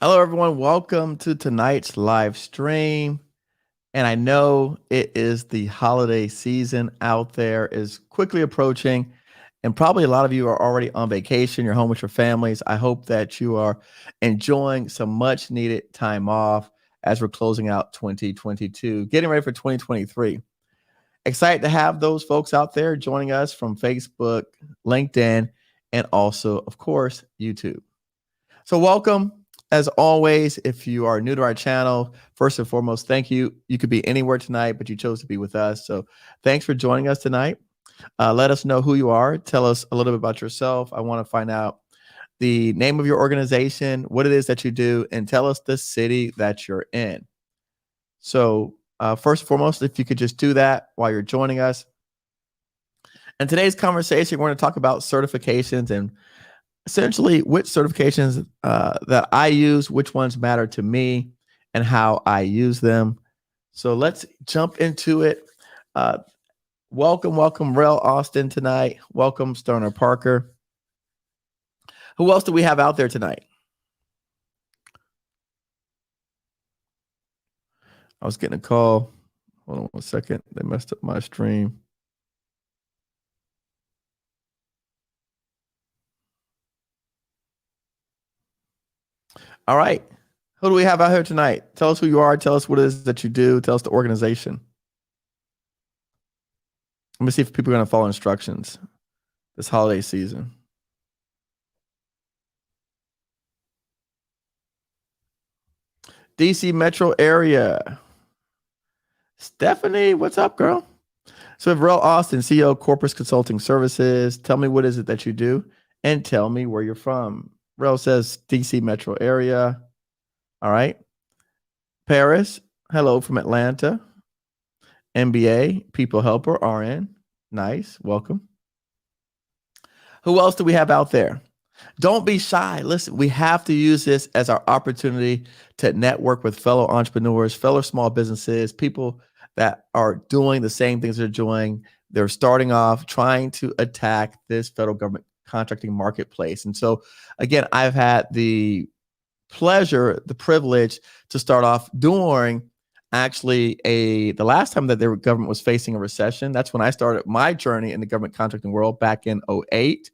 Hello, everyone. Welcome to tonight's live stream. And I know it is the holiday season out there is quickly approaching, and probably a lot of you are already on vacation. You're home with your families. I hope that you are enjoying some much needed time off as we're closing out 2022, getting ready for 2023. Excited to have those folks out there joining us from Facebook, LinkedIn, and also, of course, YouTube. So welcome. As always, if you are new to our channel, first and foremost, thank you. You could be anywhere tonight, but you chose to be with us. So thanks for joining us tonight. Let us know who you are. Tell us a little bit about yourself. I want to find out the name of your organization, what it is that you do, and tell us the city that you're in. So first and foremost, if you could just do that while you're joining us. In today's conversation, we're going to talk about certifications and essentially which certifications that I use, which ones matter to me, and how I use them. So let's jump into it. Welcome, Rel Austin tonight. Welcome, Stoner Parker. Who else do we have out there tonight? I was getting a call. Hold on one second. They messed up my stream. All right. Who do we have out here tonight? Tell us who you are. Tell us what it is that you do. Tell us the organization. Let me see if people are going to follow instructions this holiday season. DC metro area. Stephanie, what's up, girl? So we have Rel Austin, CEO, Corporate Consulting Services. Tell me what is it that you do, and tell me where you're from. Rel says DC metro area. All right. Paris, hello from Atlanta. MBA, People Helper, RN. Nice. Welcome. Who else do we have out there? Don't be shy. Listen, we have to use this as our opportunity to network with fellow entrepreneurs, fellow small businesses, people that are doing the same things they're doing. They're starting off trying to attack this federal government contracting marketplace. And so, again, I've had the pleasure, the privilege to start off during actually the last time that the government was facing a recession. That's when I started my journey in the government contracting world back in 2008.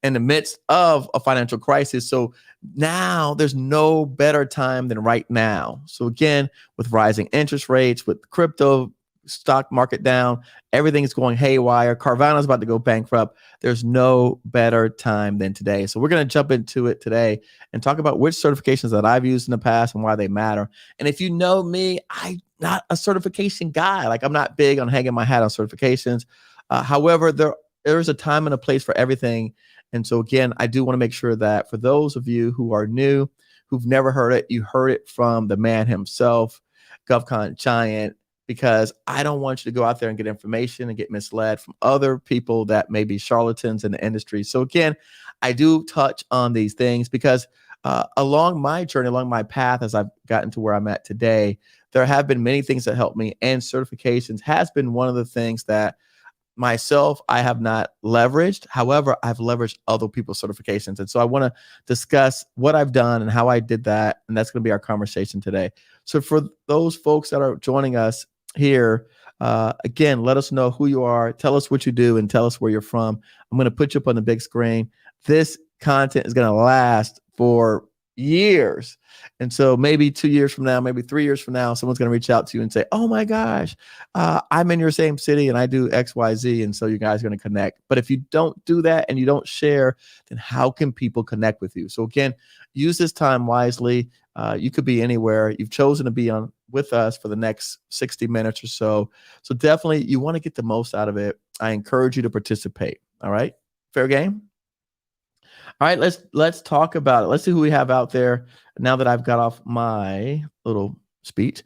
In the midst of a financial crisis. So now there's no better time than right now. So again, with rising interest rates, with crypto stock market down, everything is going haywire. Carvana's about to go bankrupt. There's no better time than today. So we're going to jump into it today and talk about which certifications that I've used in the past and why they matter. And if you know me, I'm not a certification guy. Like, I'm not big on hanging my hat on certifications. However, there's a time and a place for everything. And so again, I do want to make sure that for those of you who are new, who've never heard it, you heard it from the man himself, GovCon Giant, because I don't want you to go out there and get information and get misled from other people that may be charlatans in the industry. So again, I do touch on these things because along my journey, along my path, as I've gotten to where I'm at today, there have been many things that helped me, and certifications has been one of the things that myself, I have not leveraged. However, I've leveraged other people's certifications. And so I want to discuss what I've done and how I did that. And that's going to be our conversation today. So for those folks that are joining us here, again, let us know who you are. Tell us what you do and tell us where you're from. I'm going to put you up on the big screen. This content is going to last for years. And so maybe 2 years from now, maybe 3 years from now, someone's going to reach out to you and say, oh my gosh, I'm in your same city and I do XYZ. And so you guys are going to connect. But if you don't do that and you don't share, then how can people connect with you? So again, use this time wisely. You could be anywhere. You've chosen to be on with us for the next 60 minutes or so. So definitely you want to get the most out of it. I encourage you to participate. All right. Fair game. All right, let's talk about it. Let's see who we have out there now that I've got off my little speech.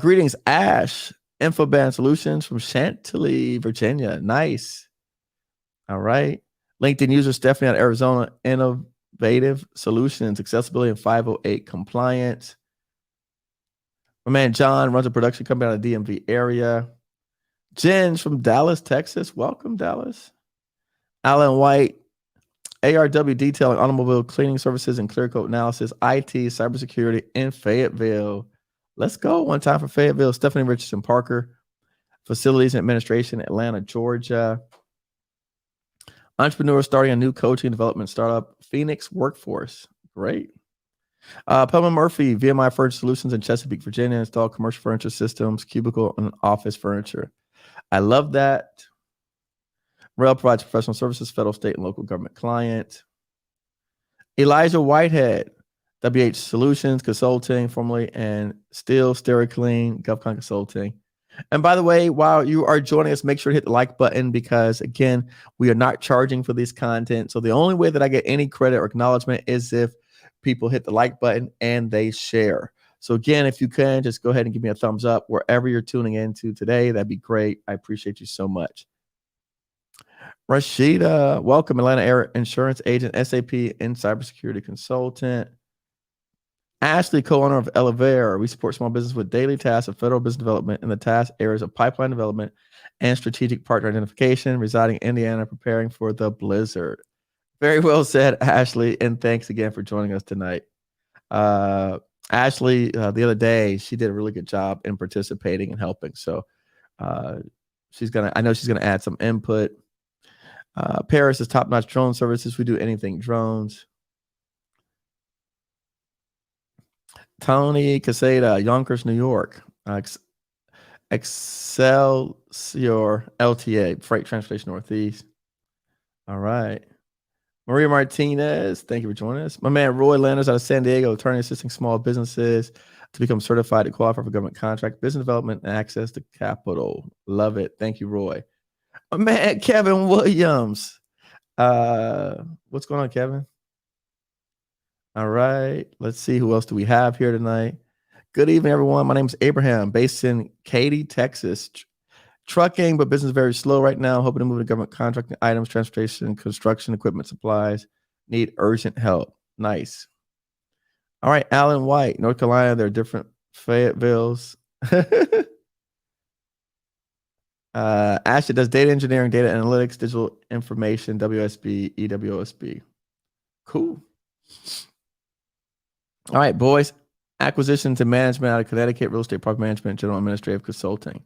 Greetings, Ash, Infoband Solutions from Chantilly, Virginia. Nice. All right. LinkedIn user Stephanie out of Arizona, Innovative Solutions, accessibility and 508 compliance. My man John runs a production company out of the DMV area. Jen's from Dallas, Texas. Welcome, Dallas. Alan White, ARW detailing, automobile cleaning services, and clear coat analysis, IT, cybersecurity in Fayetteville. Let's go. One time for Fayetteville. Stephanie Richardson Parker, facilities and administration, Atlanta, Georgia. Entrepreneur starting a new coaching development startup, Phoenix Workforce. Great. Pelham Murphy, VMI Furniture Solutions in Chesapeake, Virginia, install commercial furniture systems, cubicle, and office furniture. I love that. Rel provides professional services, federal, state, and local government client. Elijah Whitehead, WH Solutions Consulting, formerly, and still SteriClean, GovCon Consulting. And by the way, while you are joining us, make sure to hit the like button because, again, we are not charging for this content. So the only way that I get any credit or acknowledgement is if people hit the like button and they share. So again, if you can, just go ahead and give me a thumbs up wherever you're tuning into today. That'd be great. I appreciate you so much. Rashida, welcome. Atlanta Air Insurance Agent, SAP and Cybersecurity Consultant. Ashley, co-owner of Elevair. We support small business with daily tasks of federal business development in the task areas of pipeline development and strategic partner identification, residing in Indiana, preparing for the blizzard. Very well said, Ashley, and thanks again for joining us tonight. Ashley, the other day, she did a really good job in participating and helping. So I know she's gonna add some input. Paris is top-notch drone services. We do anything drones. Tony Casada, Yonkers, New York. Excelsior LTA, Freight Transportation Northeast. All right. Maria Martinez, thank you for joining us. My man Roy Landers out of San Diego, attorney assisting small businesses to become certified to qualify for government contract, business development, and access to capital. Love it. Thank you, Roy. My man Kevin Williams. What's going on, Kevin? All right. Let's see who else do we have here tonight. Good evening, everyone. My name is Abraham, based in Katy, Texas. Trucking, but business very slow right now. Hoping to move to government contracting items, transportation, construction, equipment, supplies. Need urgent help. Nice. All right, Alan White, North Carolina. There are different Fayettevilles. Ashley does data engineering, data analytics, digital information, WSB, EWOSB. Cool. All right, boys. Acquisitions and management out of Connecticut, real estate property management, general administrative consulting.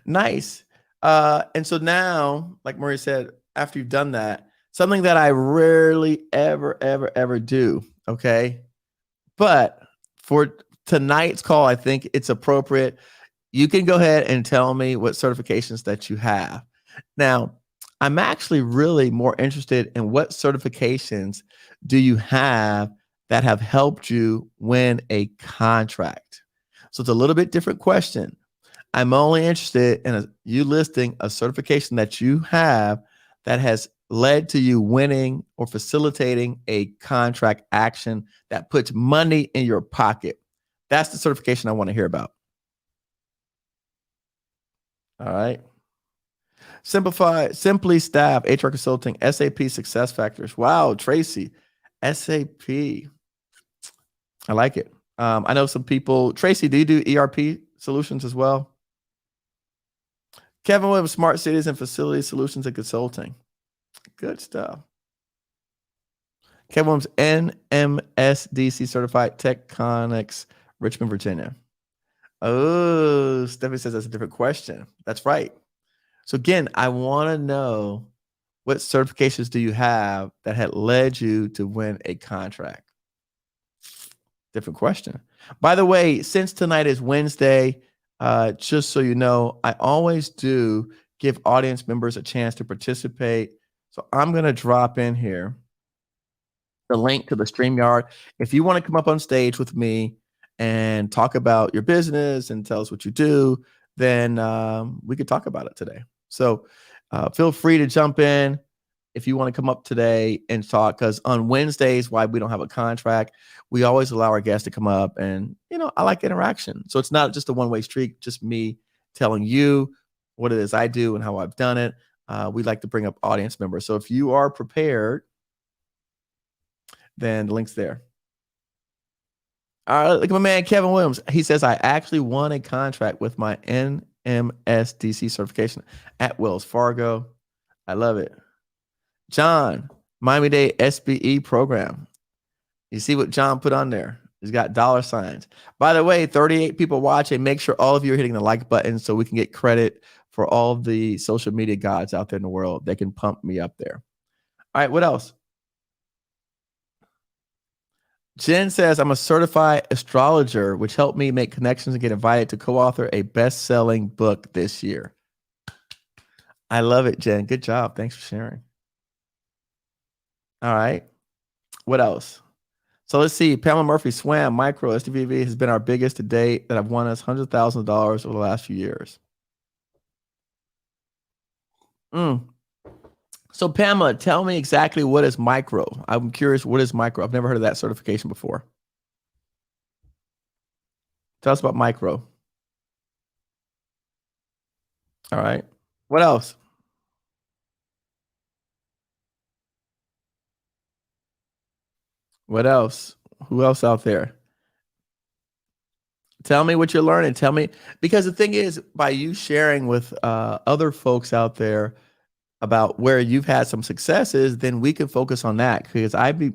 Nice. And so now, like Maria said, after you've done that, something that I rarely ever do, okay? But for tonight's call, I think it's appropriate. You can go ahead and tell me what certifications that you have. Now, I'm actually really more interested in what certifications do you have that have helped you win a contract. So it's a little bit different question. I'm only interested in you listing a certification that you have that has led to you winning or facilitating a contract action that puts money in your pocket. That's the certification I want to hear about. All right. Simply Staff, HR Consulting, SAP Success Factors. Wow, Tracy, SAP. I like it. I know some people. Tracy, do you do ERP solutions as well? Kevin Williams, Smart Cities and Facility Solutions and Consulting. Good stuff. Kevin Williams, NMSDC Certified Tectonics, Richmond, Virginia. Oh, Stephanie says that's a different question. That's right. So again, I want to know what certifications do you have that had led you to win a contract? Different question. By the way, since tonight is Wednesday, just so you know, I always do give audience members a chance to participate. So I'm going to drop in here the link to the StreamYard. If you want to come up on stage with me and talk about your business and tell us what you do, then we could talk about it today. So feel free to jump in if you want to come up today and talk, because on Wednesdays, why we don't have a contract, we always allow our guests to come up, and I like interaction. So it's not just a one-way street, just me telling you what it is I do and how I've done it. We like to bring up audience members. So if you are prepared, then the link's there. All right, look at my man Kevin Williams. He says, I actually won a contract with my NMSDC certification at Wells Fargo. I love it. John, Miami-Dade SBE program. You see what John put on there? He's got $signs. By the way, 38 people watching. Make sure all of you are hitting the like button so we can get credit for all of the social media gods out there in the world. They can pump me up there. All right, what else? Jen says, I'm a certified astrologer, which helped me make connections and get invited to co-author a best-selling book this year. I love it, Jen. Good job. Thanks for sharing. All right. What else? So let's see. Pamela Murphy, SWaM, Micro, SDVV has been our biggest to date that have won us hundreds of thousands of dollars over the last few years. So Pamela, tell me exactly what is Micro. I'm curious, what is Micro? I've never heard of that certification before. Tell us about Micro. All right. What else? What else? Who else out there? Tell me what you're learning. Tell me, because the thing is, by you sharing with other folks out there about where you've had some successes, then we can focus on that, because I'd be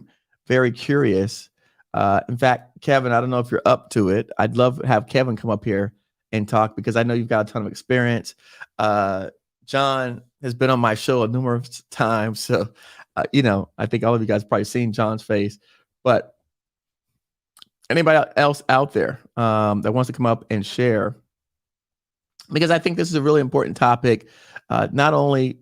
very curious. In fact, Kevin, I don't know if you're up to it. I'd love to have Kevin come up here and talk, because I know you've got a ton of experience. John has been on my show numerous times. So, I think all of you guys have probably seen John's face, but anybody else out there that wants to come up and share, because I think this is a really important topic, not only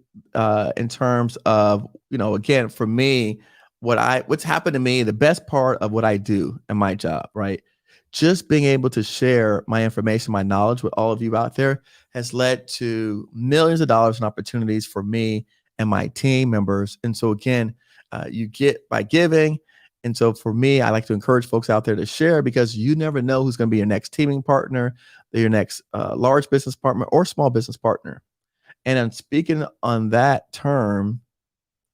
in terms of, again, for me, what's happened to me, the best part of what I do in my job, right? Just being able to share my information, my knowledge with all of you out there has led to millions of dollars in opportunities for me and my team members. And so again, you get by giving. And so for me, I like to encourage folks out there to share, because you never know who's going to be your next teaming partner, your next large business partner or small business partner. And I'm speaking on that term.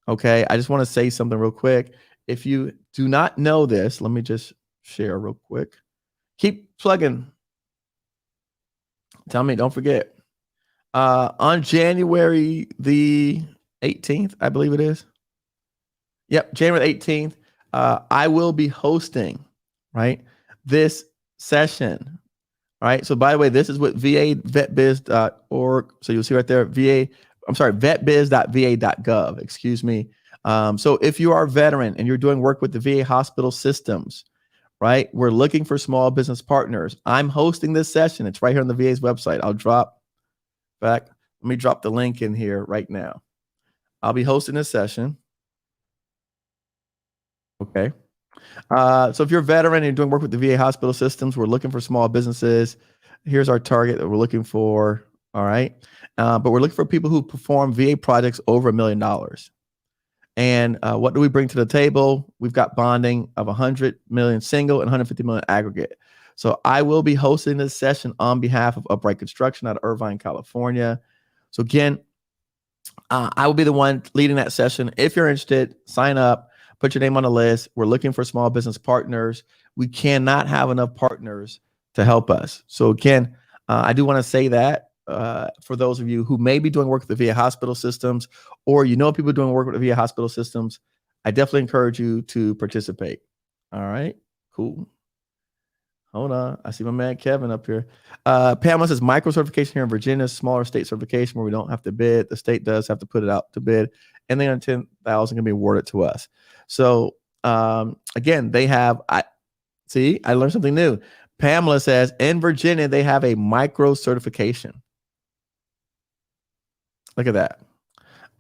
Okay. I just want to say something real quick. If you do not know this, let me just share real quick. Keep plugging. Tell me, don't forget. On January the 18th, I believe it is. Yep, January 18th. I will be hosting, right, this session. All right. So by the way, this is what vetbiz.org. So you'll see right there, vetbiz.va.gov. Excuse me. So if you are a veteran and you're doing work with the VA hospital systems, right, we're looking for small business partners. I'm hosting this session. It's right here on the VA's website. Let me drop the link in here right now. I'll be hosting this session. Okay. So if you're a veteran and you're doing work with the VA hospital systems, we're looking for small businesses. Here's our target that we're looking for. All right. But we're looking for people who perform VA projects over $1 million. And what do we bring to the table? We've got bonding of 100 million single and 150 million aggregate. So I will be hosting this session on behalf of Upright Construction out of Irvine, California. So again, I will be the one leading that session. If you're interested, sign up. Put your name on the list. We're looking for small business partners. We cannot have enough partners to help us. So again, I do want to say that for those of you who may be doing work with the VA hospital systems, or people doing work with the VA hospital systems, I definitely encourage you to participate. All right, cool. Hold on. I see my man Kevin up here. Pamela says micro certification here in Virginia, smaller state certification where we don't have to bid. The state does have to put it out to bid, and then 10,000 can be awarded to us. So again, they have. I learned something new. Pamela says in Virginia they have a micro certification. Look at that.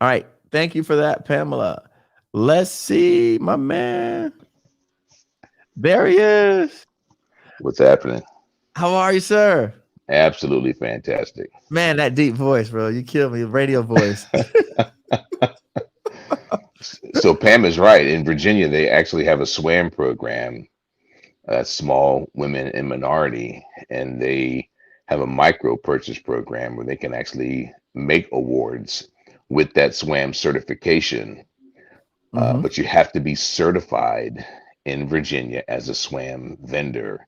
All right. Thank you for that, Pamela. Let's see, my man. There he is. What's happening? How are you, sir? Absolutely fantastic. Man, that deep voice, bro. You killed me. Radio voice. So Pam is right. In Virginia, they actually have a SWaM program, small women and minority, and they have a micro purchase program where they can actually make awards with that SWaM certification. But you have to be certified in Virginia as a SWaM vendor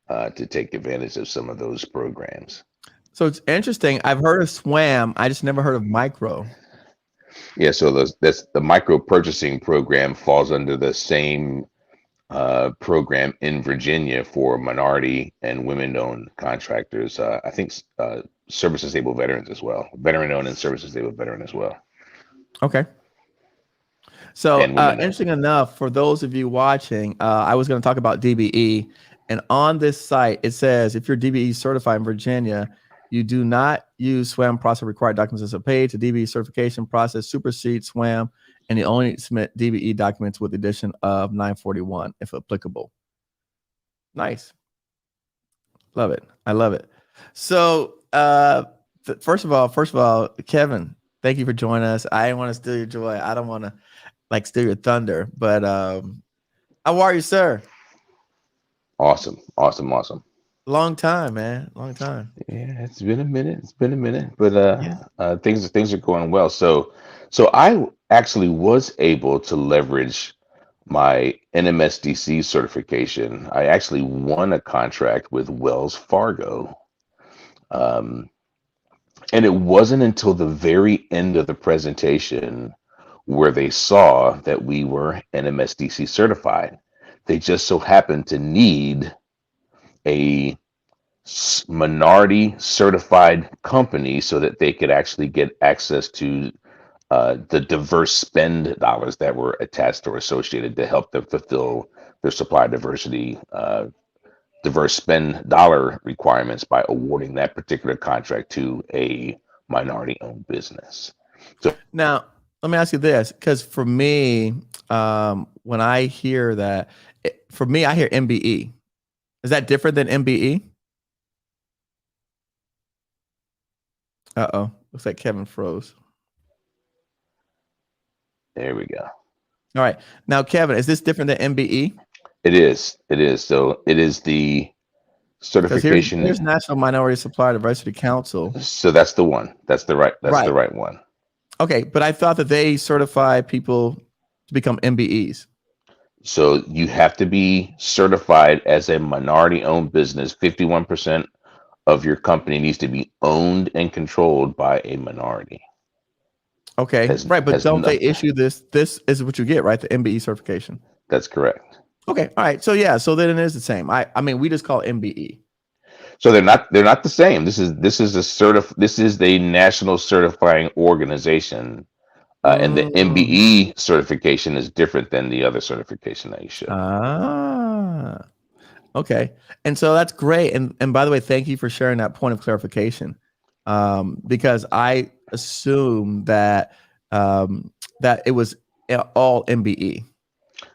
to take advantage of some of those programs. So it's interesting. I've heard of SWaM. I just never heard of micro. Yeah, so that's the micro purchasing program falls under the same program in Virginia for minority and women-owned contractors. I think service-disabled veterans as well, veteran-owned and service-disabled veteran as well, Okay. So and women-owned. interesting enough, for those of you watching, I was going to talk about DBE, and on this site it says if you're DBE certified in Virginia, you do not use SWaM process required documents as a page. The DBE certification process supersedes SWaM, and you only submit DBE documents with the addition of 941 if applicable. Nice, love it. I love it. So first of all, Kevin, thank you for joining us. I didn't want to steal your joy. I don't want to like steal your thunder, but how are you, sir? Awesome, awesome, awesome. Long time, man. Long time. Yeah, it's been a minute. It's been a minute, but Yeah. things are going well. So I actually was able to leverage my NMSDC certification. I actually won a contract with Wells Fargo. Um, and it wasn't until the very end of the presentation where they saw that we were NMSDC certified. They just so happened to need a minority certified company so that they could actually get access to the diverse spend dollars that were attached or associated to help them fulfill their supply diversity, diverse spend dollar requirements by awarding that particular contract to a minority owned business. So Now, let me ask you this, because for me, when I hear that, for me, I hear MBE. Is that different than MBE? Uh-oh. Looks like Kevin froze. there we go. All right. Now, Kevin, is this different than MBE? It is. It is. So it is the Because certification. here's National Minority Supplier Diversity Council. So that's the one. That's the right. That's the Right. right one. Okay, but I thought that they certify people to become MBEs. So you have to be certified as a minority owned business. 51% of your company needs to be owned and controlled by a minority. Okay, right, but Has don't they nothing. issue this? This is what you get, right? The MBE certification. That's correct. Okay, all right. So yeah, so then it is the same. I mean, we just call it MBE. So they're not the same. This is the national certifying organization, and the Mm. MBE certification is different than the other certification that you should. Ah, okay. And so that's great. And by the way, thank you for sharing that point of clarification. Because I assume that that it was all MBE.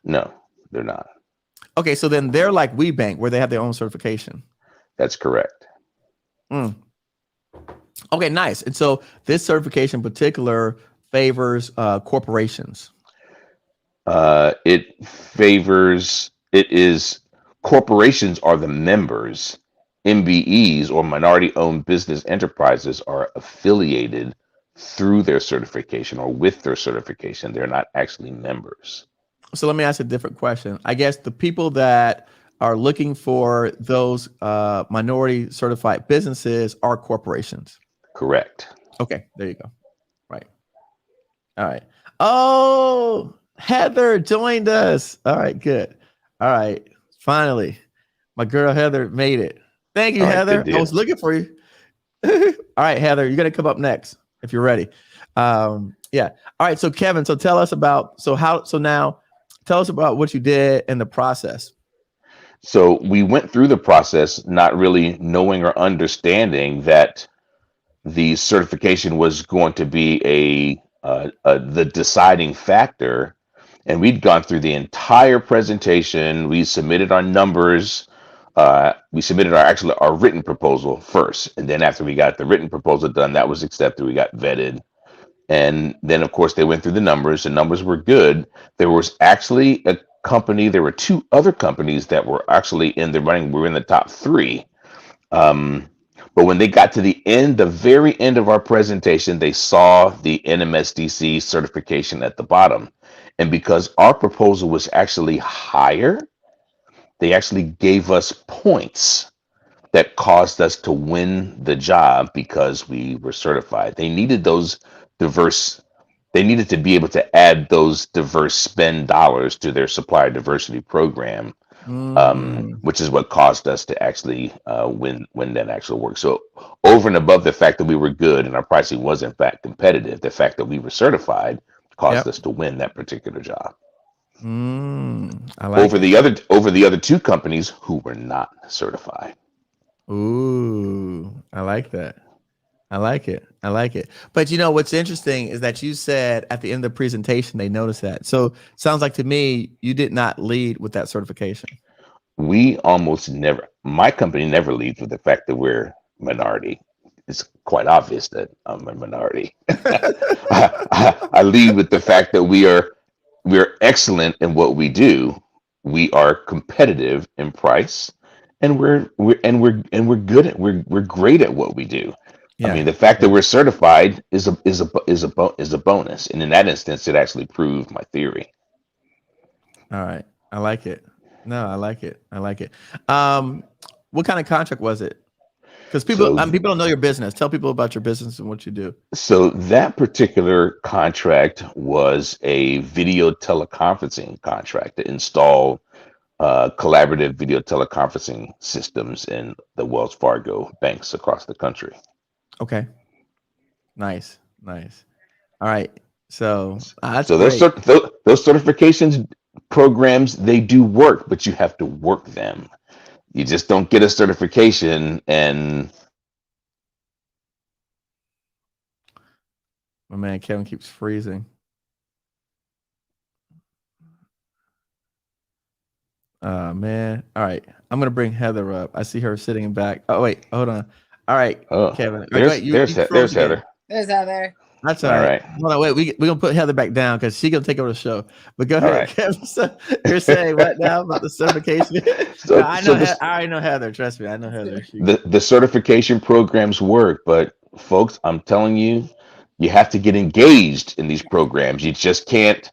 No, they're not. Okay, so then they're like WeBank, where they have their own certification. That's correct. Mm. Okay, nice. And so this certification in particular favors corporations. It is corporations are the members. MBEs or minority owned business enterprises are affiliated through their certification or with their certification. They're not actually members. So let me ask a different question. I guess the people that are looking for those minority certified businesses are corporations. Correct. Okay, there you go. Right. All right. Oh, Heather joined us. All right, good. All right. Finally, my girl Heather made it. Thank you, All right, Heather. good I deal. was looking for you. All right, Heather, you're gonna come up next if you're ready. Yeah. All right. So Kevin, so tell us about now tell us about what you did in the process. So we went through the process not really knowing or understanding that the certification was going to be the deciding factor. And we'd gone through the entire presentation. We submitted our numbers. We submitted our written proposal first, and then after we got the written proposal done, that was accepted. We got vetted, and then of course they went through the numbers. The numbers were good. There was actually a company. There were two other companies that were actually in the running. We were in the top three. But when they got to the very end of our presentation, they saw the NMSDC certification at the bottom. And because our proposal was actually higher, they actually gave us points that caused us to win the job because we were certified. They needed those diverse they needed to be able to add those diverse spend dollars to their supplier diversity program, which is what caused us to actually win that actual work. So over and above the fact that we were good and our pricing was in fact competitive, the fact that we were certified caused us to win that particular job. I like over the other two companies who were not certified. Ooh, I like that. I like it. I like it. But you know what's interesting is that you said at the end of the presentation they noticed that. So sounds like to me you did not lead with that certification. We almost never, my company never leads with the fact that we're minority. It's quite obvious that I'm a minority. I lead with the fact that we're excellent in what we do. We are competitive in price, and we're good at we're great at what we do. Yeah. I mean, the fact that we're certified is a bonus, and in that instance, it actually proved my theory. All right, I like it. No, I like it. I like it. What kind of contract was it? Because people don't know your business. Tell people about your business and what you do. So that particular contract was a video teleconferencing contract to install collaborative video teleconferencing systems in the Wells Fargo banks across the country. Okay. Nice. Nice. All right. So that's so great. those certifications programs, they do work, but you have to work them. You just don't get a certification and my man Kevin keeps freezing. Man. All right. I'm gonna bring Heather up. I see her sitting back. Oh wait, hold on. All right, Kevin. There's Heather. There's Heather. That's all right. Hold on, wait. We're gonna put Heather back down because she's gonna take over the show. But go ahead, Kevin. So you're saying what now about the certification? No, I already know Heather. Trust me, I know Heather. The certification programs work, but folks, I'm telling you, you have to get engaged in these programs. You just can't,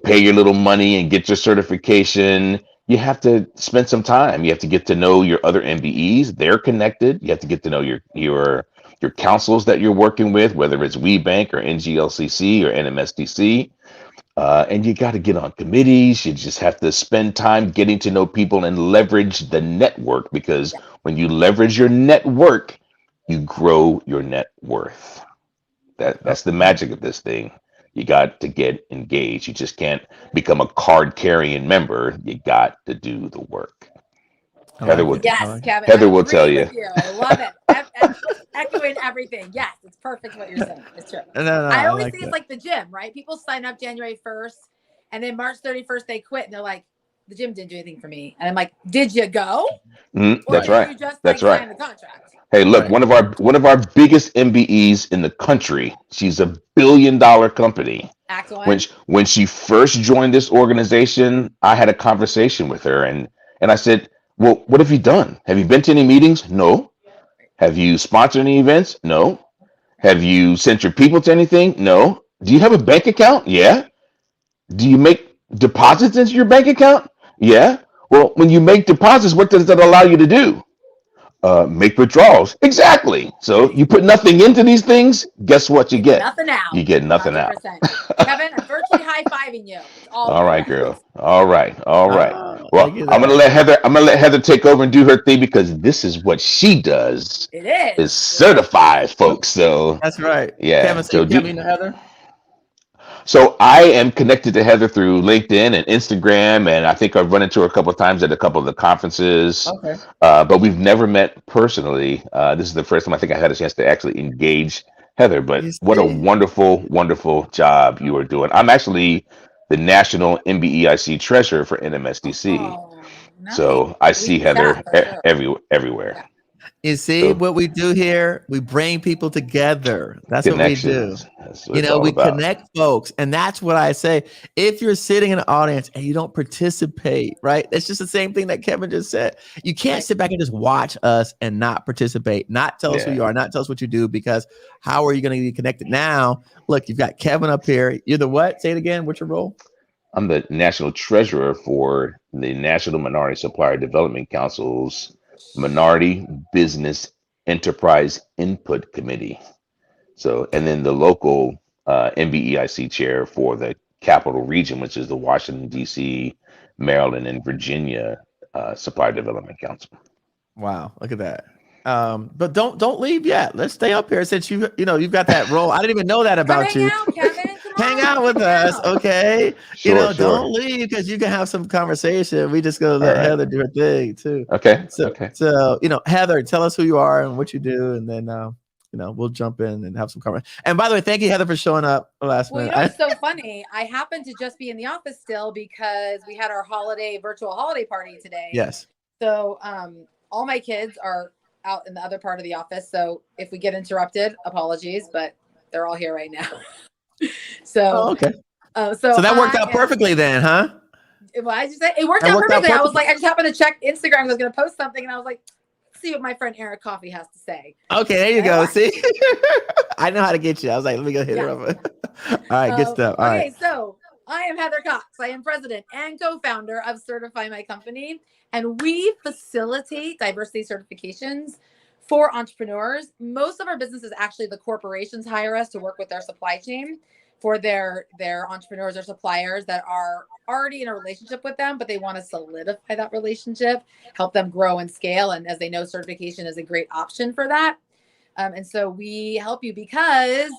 pay your little money and get your certification. You have to spend some time. You have to get to know your other MBEs. They're connected. You have to get to know your councils that you're working with, whether it's WeBank or NGLCC or NMSDC. And you got to get on committees. You just have to spend time getting to know people and leverage the network, because when you leverage your network, you grow your net worth. That's the magic of this thing. You got to get engaged. You just can't become a card carrying member. You got to do the work. Heather will tell you. I love it. Echoing everything. Yes, it's perfect what you're saying. It's true. I always think it's like the gym, right? People sign up January 1st and then March 31st they quit and they're like, the gym didn't do anything for me. And I'm like, did you go? That's right. You just, that's sign the contract? Hey, look, one of our biggest MBEs in the country. She's $1 billion company. Excellent. When she first joined this organization, I had a conversation with her and I said, well, what have you done? Have you been to any meetings? No. Have you sponsored any events? No. Have you sent your people to anything? No. Do you have a bank account? Yeah. Do you make deposits into your bank account? Yeah. Well, when you make deposits, what does that allow you to do? Make withdrawals. Exactly. So you put nothing into these things, guess what you get? Nothing out. You get nothing 100%. out. Kevin, I'm virtually high-fiving you. All right, girl. All right. Well, I'm gonna let Heather take over and do her thing, because this is what she does. It is certified, folks. So that's right. Yeah. Kevin, so do you know Heather? So I am connected to Heather through LinkedIn and Instagram, and I think I've run into her a couple of times at a couple of the conferences. Okay. But we've never met personally. This is the first time I think I had a chance to actually engage Heather. But what a wonderful, wonderful job you are doing. I'm actually the National MBEIC Treasurer for NMSDC. Oh, nice. So I see Heather everywhere. You see what we do here? We bring people together. That's what we do. We connect folks. And that's what I say. If you're sitting in the audience and you don't participate, right? It's just the same thing that Kevin just said. You can't sit back and just watch us and not participate, not tell us who you are, not tell us what you do, because how are you going to be connected now? Look, you've got Kevin up here. You're the what? Say it again. What's your role? I'm the National Treasurer for the National Minority Supplier Development Council's Minority Business Enterprise Input Committee. So, and then the local MBEIC chair for the Capital Region, which is the Washington, D.C., Maryland, and Virginia Supply Development Council. Wow, look at that. But don't leave yet. Let's stay up here since you've got that role. I didn't even know that about Come you. hang out, Kevin. Come Hang on, out with us, okay? Sure, Don't leave because you can have some conversation. We just gonna let Heather do her thing too. Okay. So Heather, tell us who you are and what you do, and then we'll jump in and have some conversation. And by the way, thank you, Heather, for showing up last minute. It's so funny. I happen to just be in the office still because we had our virtual holiday party today. Yes. So all my kids are out in the other part of the office. So if we get interrupted, apologies, but they're all here right now. So okay. So that worked out perfectly then, huh? Well, it worked out perfectly. I was like, I just happened to check Instagram. I was going to post something, and I was like, see what my friend Eric Coffie has to say. Okay, there you go. See, I know how to get you. I was like, let me go hit her up. All right, good stuff. All right. So I am Heather Cox. I am president and co-founder of Certify My Company, and we facilitate diversity certifications for entrepreneurs. Most of our businesses, actually, the corporations hire us to work with their supply chain for their entrepreneurs or suppliers that are already in a relationship with them, but they want to solidify that relationship, help them grow and scale. And as they know, certification is a great option for that. And so we help you because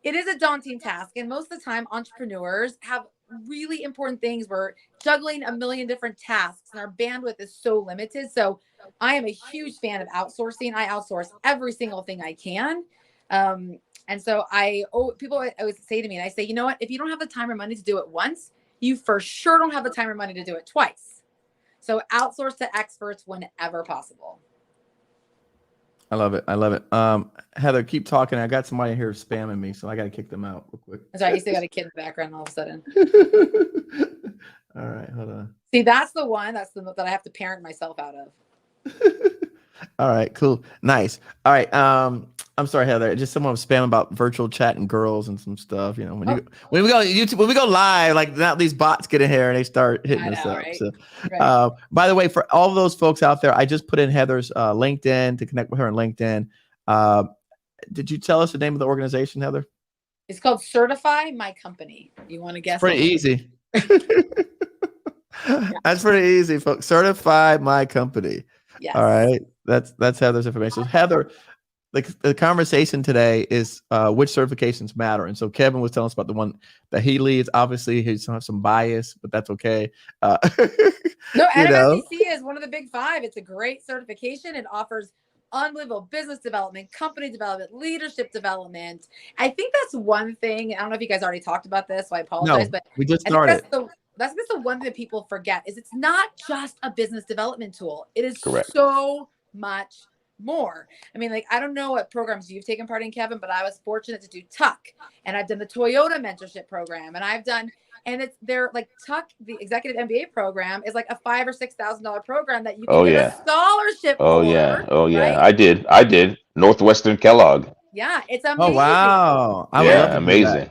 it is a daunting task. And most of the time, entrepreneurs have really important things. We're juggling a million different tasks and our bandwidth is so limited. So I am a huge fan of outsourcing. I outsource every single thing I can. And so people always say to me, and I say, you know what, if you don't have the time or money to do it once, you for sure don't have the time or money to do it twice. So outsource to experts whenever possible. I love it. I love it. Heather, keep talking. I got somebody here spamming me, so I got to kick them out real quick. That's right. You still got a kid in the background all of a sudden. All right, hold on. See, that's the one that I have to parent myself out of. All right, cool. Nice. All right. I'm sorry, Heather. Just someone was spamming about virtual chat and girls and some stuff. When we go YouTube, when we go live, like now these bots get in here and they start hitting us up. Right? So, right. By the way, for all of those folks out there, I just put in Heather's LinkedIn to connect with her on LinkedIn. Did you tell us the name of the organization, Heather? It's called Certify My Company. You want to guess? Pretty easy. That's pretty easy, folks. Certify My Company. Yes. All right. That's Heather's information. So Heather, the conversation today is which certifications matter. And so Kevin was telling us about the one that he leads. Obviously, he's have some bias, but that's okay. No, NMSDC is one of the big five. It's a great certification. It offers unbelievable business development, company development, leadership development. I think that's one thing. I don't know if you guys already talked about this, so I apologize. No, but we just started. That's the one thing that people forget is it's not just a business development tool. It is Correct. So much more. I mean, like, I don't know what programs you've taken part in, Kevin, but I was fortunate to do Tuck, and I've done the Toyota mentorship program, and they're like Tuck, the executive MBA program is like a $5,000 or $6,000 program that you can get a scholarship for. Yeah. I did. Northwestern Kellogg. Yeah, it's amazing. Oh wow. Amazing.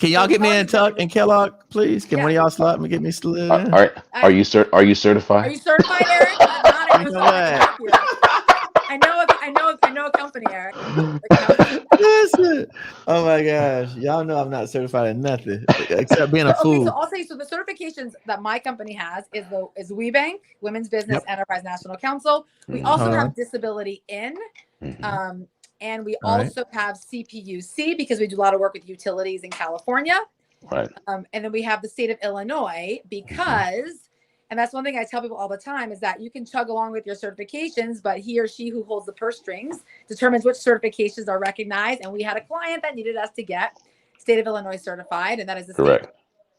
Can y'all get me in Tuck and Kellogg, please? Can one of y'all slot me, get me slid? All right. Are you certified? Are you certified, Eric? I know a company, Eric. Listen. Oh my gosh. Y'all know I'm not certified in nothing except being a fool. So I'll say, so the certifications that my company has is WeBank, Women's Business Enterprise National Council. We also have Disability In. And we also have CPUC because we do a lot of work with utilities in California. Right. And then we have the state of Illinois because, and that's one thing I tell people all the time is that you can chug along with your certifications, but he or she who holds the purse strings determines which certifications are recognized. And we had a client that needed us to get state of Illinois certified, and that is the state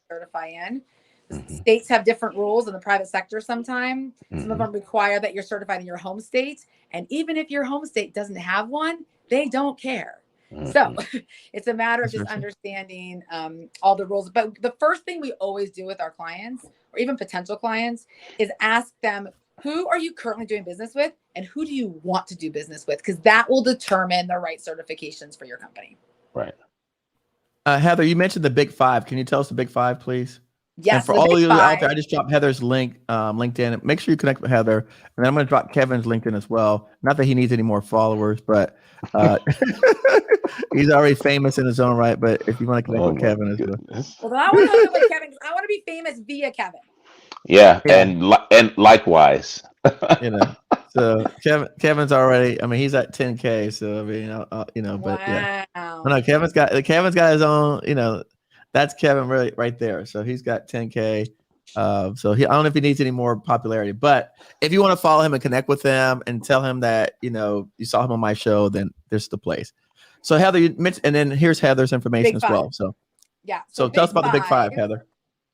certify in. States have different rules in the private sector sometimes. Some of them require that you're certified in your home state. And even if your home state doesn't have one, they don't care. So it's a matter of just understanding all the rules. But the first thing we always do with our clients or even potential clients is ask them, who are you currently doing business with? And who do you want to do business with? Because that will determine the right certifications for your company. Right. Heather, you mentioned the big five. Can you tell us the big five, please? Yes, And for the all of big you out there, five. I just dropped Heather's link, LinkedIn. Make sure you connect with Heather, and then I'm going to drop Kevin's LinkedIn as well. Not that he needs any more followers, but he's already famous in his own right. But if you want to connect with Kevin as well, Well, then I want to hook up with Kevin because I want to be famous via Kevin. Yeah. And likewise. you know. So Kevin's already. I mean, he's at 10K. So I mean, you know, but yeah. No, Kevin's got his own. You know, that's Kevin right there. So he's got 10K. So I don't know if he needs any more popularity, but if you want to follow him and connect with him and tell him that you saw him on my show, then there's the place. So Heather, you mentioned, and then here's Heather's information as well. So yeah. So tell us about the big five, Heather.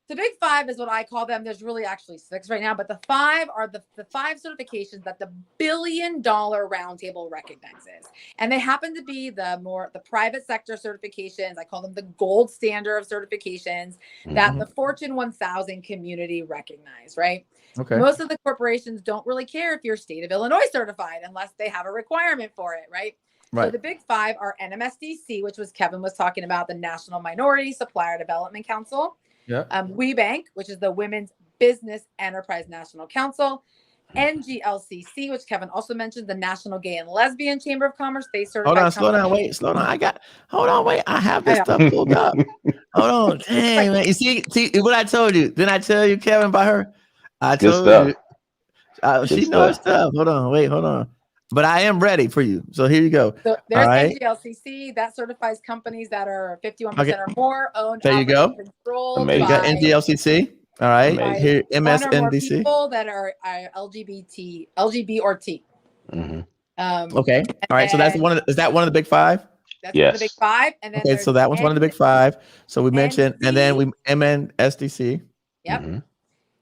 The big five is what I call them. There's really actually 6 right now, but the 5 are the 5 certifications that the $1 billion roundtable recognizes. And they happen to be the private sector certifications. I call them the gold standard of certifications that the Fortune 1000 community recognize, right? Okay. Most of the corporations don't really care if you're state of Illinois certified unless they have a requirement for it, right? Right. So the big 5 are NMSDC, which Kevin was talking about, the National Minority Supplier Development Council. Yeah. WeBank, which is the Women's Business Enterprise National Council. NGLCC, which Kevin also mentioned, the National Gay and Lesbian Chamber of Commerce. They certify. Hold on, slow down, wait. I have this stuff pulled up. Hold on, dang man. You see what I told you? Didn't I tell you, Kevin, about her? I told you. She knows stuff. Hold on. But I am ready for you. So here you go. So there's NGLCC that certifies companies that are 51% or more owned. There you go. Controlled you got NGLCC. All right. Here, MSNDC. People that are LGBT or T. Okay. All right. So that's is that one of the big 5? That's one of the big 5. And then so that one's one of the big 5. So we mentioned, and then we MNSDC. Yep.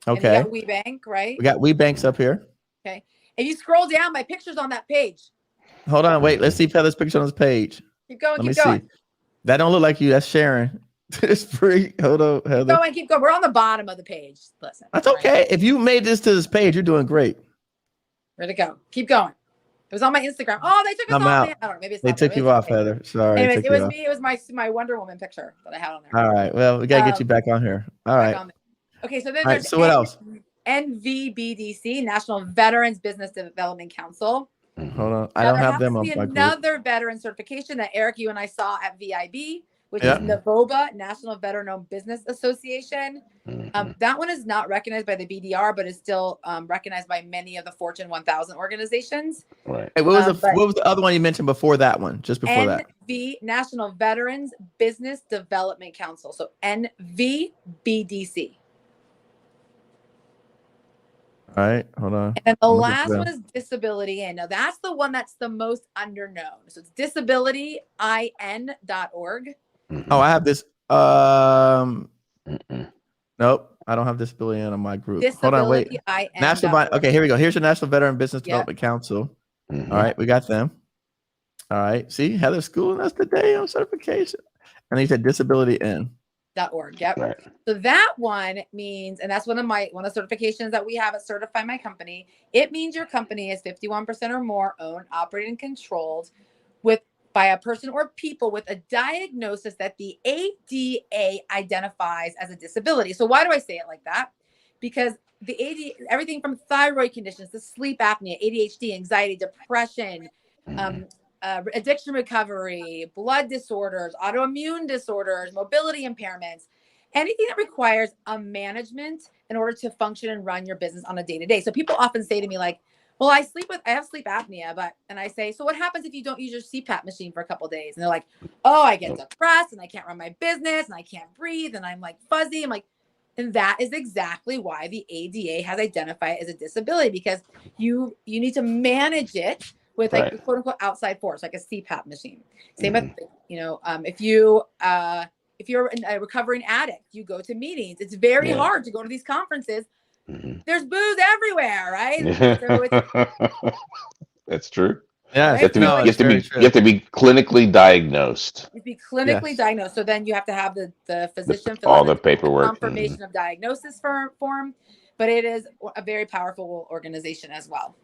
Okay. And we got WeBank, right? We got WeBanks up here. Okay. If you scroll down, my picture's on that page. Hold on, wait. Let's see if Heather's picture on this page. Keep going. Let me see. That don't look like you. That's Sharon. It's free. Hold on, Heather. Keep going. We're on the bottom of the page. Listen. That's okay. If you made this to this page, you're doing great. Where'd it go? Keep going. It was on my Instagram. Oh, they took us off. I don't know. Maybe it's they took you off, Heather. Sorry. Anyways, it was me. It was my Wonder Woman picture that I had on there. All right. Well, we gotta get you back on here. All right. Okay. So then there's so what else? NVBDC, National Veterans Business Development Council. Hold on. I don't have them on my group. Another veteran certification that Eric, you and I saw at VIB, which is NVOBA, National Veteran-Owned Business Association. That one is not recognized by the BDR, but is still recognized by many of the Fortune 1000 organizations. Right. Hey, what was the other one you mentioned before that one? Just before that. National Veterans Business Development Council. So NVBDC. All right, hold on. And then the last one is disability. And now that's the one that's the most underknown. So it's disabilityin.org. Oh, I have this. Nope, I don't have disability on my group. Hold on, wait. Okay, here we go. Here's your National Veteran Business Development Council. All right, we got them. All right, see, Heather's schooling us today on certification. And he said disabilityin.org. Yep. Right. So that one means, and that's one of the certifications that we have at Certify My Company. It means your company is 51% or more owned, operated, and controlled by a person or people with a diagnosis that the ADA identifies as a disability. So why do I say it like that? Because the ADA, everything from thyroid conditions to sleep apnea, ADHD, anxiety, depression, addiction recovery, blood disorders, autoimmune disorders, mobility impairments, anything that requires a management in order to function and run your business on a day-to-day. So people often say to me like, well, I have sleep apnea, and I say, so what happens if you don't use your CPAP machine for a couple of days? And they're like, oh, I get depressed and I can't run my business and I can't breathe and I'm like fuzzy. I'm like, and that is exactly why the ADA has identified it as a disability, because you need to manage it with like quote unquote outside force, like a CPAP machine. Same with, if you're a recovering addict, you go to meetings. It's very hard to go to these conferences. There's booze everywhere, right? So that's true. Yeah, right? you have to be clinically diagnosed. You have to be clinically diagnosed. So then you have to have the physician fill all the paperwork, confirmation of diagnosis form. But it is a very powerful organization as well.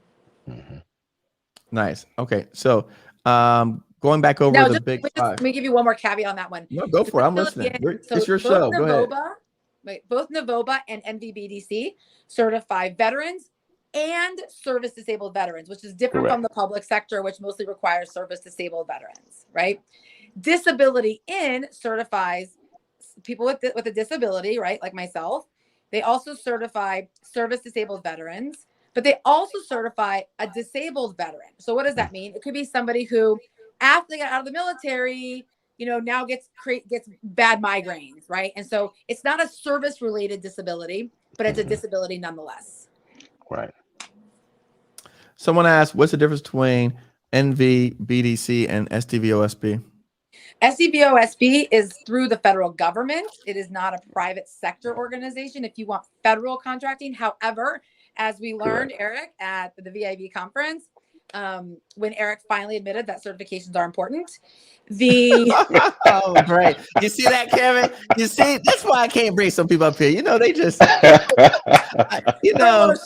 Nice. Okay, so going back over the big 5. Let me give you one more caveat on that one. No, go for it. I'm listening. It's your show. Go ahead. both NAVOBA and NVBDC certify veterans and service disabled veterans, which is different from the public sector, which mostly requires service disabled veterans, right? Disability In certifies people with a disability, right? Like myself. They also certify service disabled veterans, but they also certify a disabled veteran. So what does that mean? It could be somebody who, after they got out of the military, now gets bad migraines, right? And so it's not a service related disability, but it's a disability nonetheless. Right. Someone asked, what's the difference between NVBDC and SDVOSB? SDVOSB is through the federal government. It is not a private sector organization if you want federal contracting. However, as we learned, Eric, at the VIV conference, when Eric finally admitted that certifications are important, oh, great. You see that, Kevin? You see, that's why I can't bring some people up here. They just,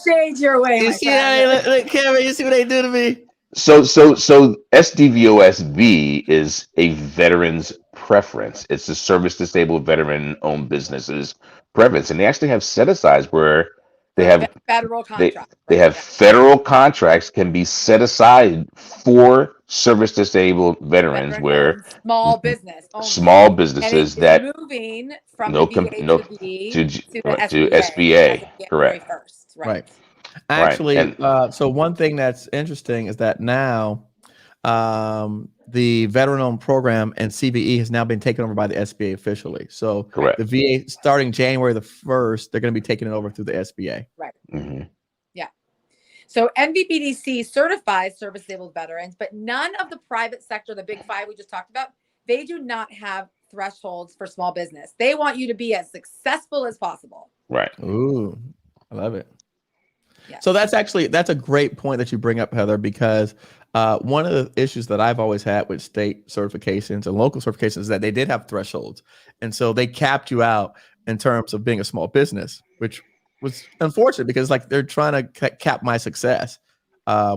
shade your way. You see that, Kevin? You see what they do to me? So SDVOSB is a veteran's preference. It's a service disabled veteran owned businesses preference, and they actually have set asides where they have federal contracts. They have federal contracts can be set aside for service disabled veterans, where small businesses and that moving from the VA to to SBA. Correct. 1st, right. Actually, so one thing that's interesting is that now the veteran-owned program and CVE has now been taken over by the SBA officially. So the VA, starting January the 1st, they're going to be taking it over through the SBA. Right. Yeah. So NVBDC certifies service-disabled veterans, but none of the private sector, the big five we just talked about, they do not have thresholds for small business. They want you to be as successful as possible. Right. Ooh, I love it. Yeah. So that's a great point that you bring up, Heather, because one of the issues that I've always had with state certifications and local certifications is that they did have thresholds. And so they capped you out in terms of being a small business, which was unfortunate because they're trying to cap my success,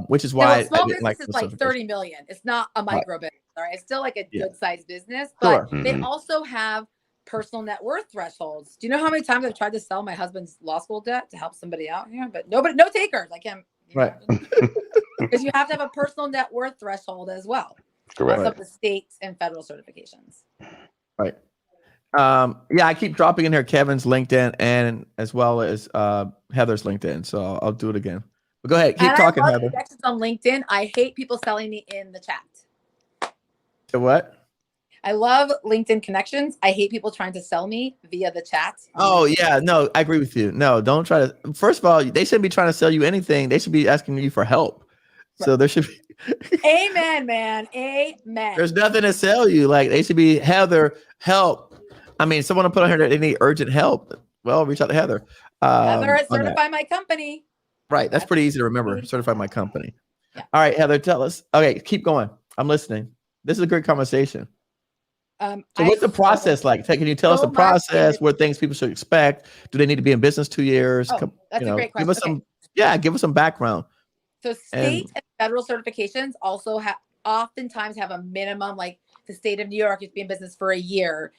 which is why small business is like 30 million. It's not a micro business. All right. It's still like a good sized business, but they also have personal net worth thresholds. Do you know how many times I've tried to sell my husband's law school debt to help somebody out here? But no takers. I can't. Right. Because you have to have a personal net worth threshold as well. Correct. Some of the states and federal certifications. Right. Yeah, I keep dropping in here Kevin's LinkedIn and as well as Heather's LinkedIn. So I'll do it again. But go ahead, keep talking, Heather. Connections on LinkedIn. I hate people selling me in the chat. To what? I love LinkedIn connections. I hate people trying to sell me via the chat. Oh, yeah. No, I agree with you. No, don't try to. First of all, they shouldn't be trying to sell you anything. They should be asking you for help. Right. So there should be. Amen, man. Amen. There's nothing to sell you. They should be, Heather, help. I mean, someone will put on here that they need urgent help. Well, reach out to Heather. Heather at Certify My Company. Right. That's pretty easy to remember. Certify My Company. Yeah. All right, Heather, tell us. Okay, keep going. I'm listening. This is a great conversation. So what's the process like? Can you tell us the process, what things people should expect? Do they need to be in business 2 years? That's a great question. Give us some background. So state and federal certifications also oftentimes have a minimum, like the state of New York, you have to be in business for a year.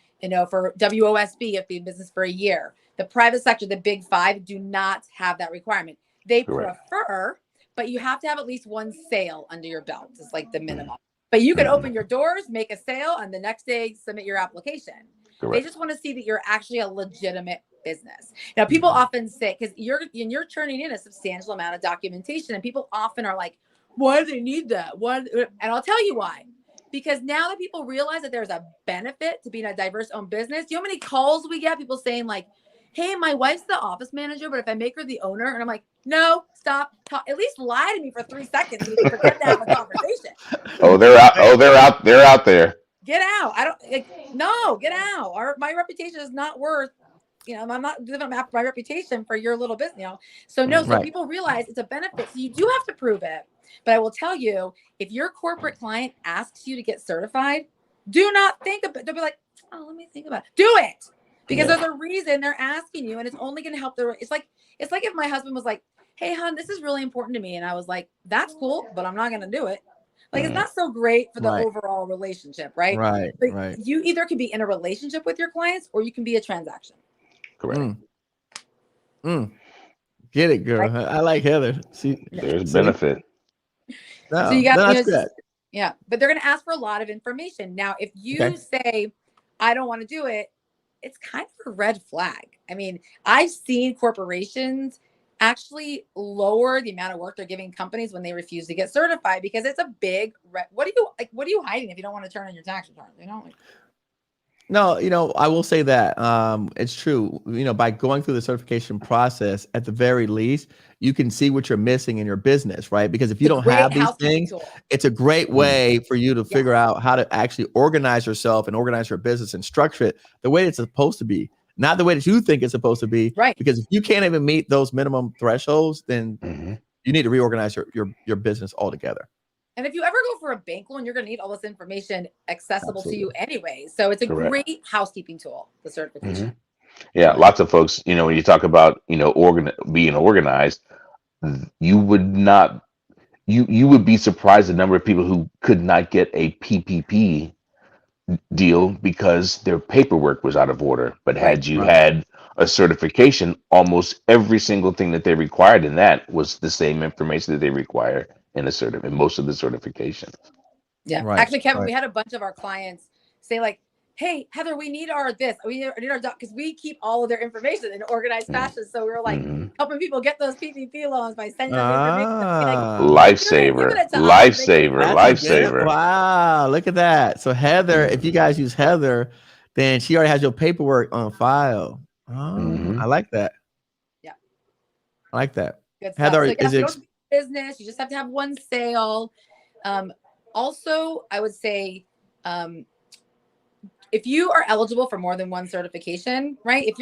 For WOSB, you have to be in business for a year. The private sector, the big five, do not have that requirement. They prefer, but you have to have at least one sale under your belt. It's like the minimum. But you can open your doors, make a sale, and the next day submit your application. They just want to see that you're actually a legitimate business. Now, people often say, because you're turning in a substantial amount of documentation, and people often are like, why do they need that? And I'll tell you why. Because now that people realize that there's a benefit to being a diverse-owned business, do you know how many calls we get? People saying like, hey, my wife's the office manager, but if I make her the owner, and I'm like, no, stop. At least lie to me for 3 seconds and you can forget to have a conversation. Oh, they're out there. Get out. Get out. My reputation is not worth, I'm not giving up my reputation for your little business, So people realize it's a benefit. So you do have to prove it. But I will tell you, if your corporate client asks you to get certified, do not think about it. They'll be like, oh, let me think about it. Do it. Because there's a reason they're asking you, and it's only going to help it's like if my husband was like, hey, hon, this is really important to me. And I was like, that's cool, but I'm not going to do it. It's not so great for the overall relationship, right? Right. You either can be in a relationship with your clients or you can be a transaction. Correct. Get it, girl. Right? I like Heather. There's benefit. So No, you got, that's good. yeah, but they're going to ask for a lot of information. Now, if you say, I don't want to do it, it's kind of a red flag. I mean, I've seen corporations actually lower the amount of work they're giving companies when they refuse to get certified, because it's a big what are you hiding if you don't want to turn in your tax return? You know, No, I will say that it's true. By going through the certification process, at the very least, you can see what you're missing in your business, right? Because if you don't have these things, it's a great way for you to figure out how to actually organize yourself and organize your business and structure it the way it's supposed to be, not the way that you think it's supposed to be. Right. Because if you can't even meet those minimum thresholds, then you need to reorganize your business altogether. And if you ever go for a bank loan, you're going to need all this information accessible to you anyway. So it's a great housekeeping tool, the certification. Yeah, lots of folks, when you talk about, being organized, you would be surprised the number of people who could not get a PPP deal because their paperwork was out of order. But had you had a certification, almost every single thing that they required in that was the same information that they require in most of the certifications. Yeah. Actually, Kevin, we had a bunch of our clients say like, hey, Heather, we need our doc, because we keep all of their information in an organized fashion. So we were like helping people get those PPP loans by sending them information. Lifesaver. Wow, look at that. So Heather, if you guys use Heather, then she already has your paperwork on file. I like that. Yeah. I like that. Good Heather, stuff. So is it business? You just have to have one sale. Also, I would say, if you are eligible for more than one certification, right? If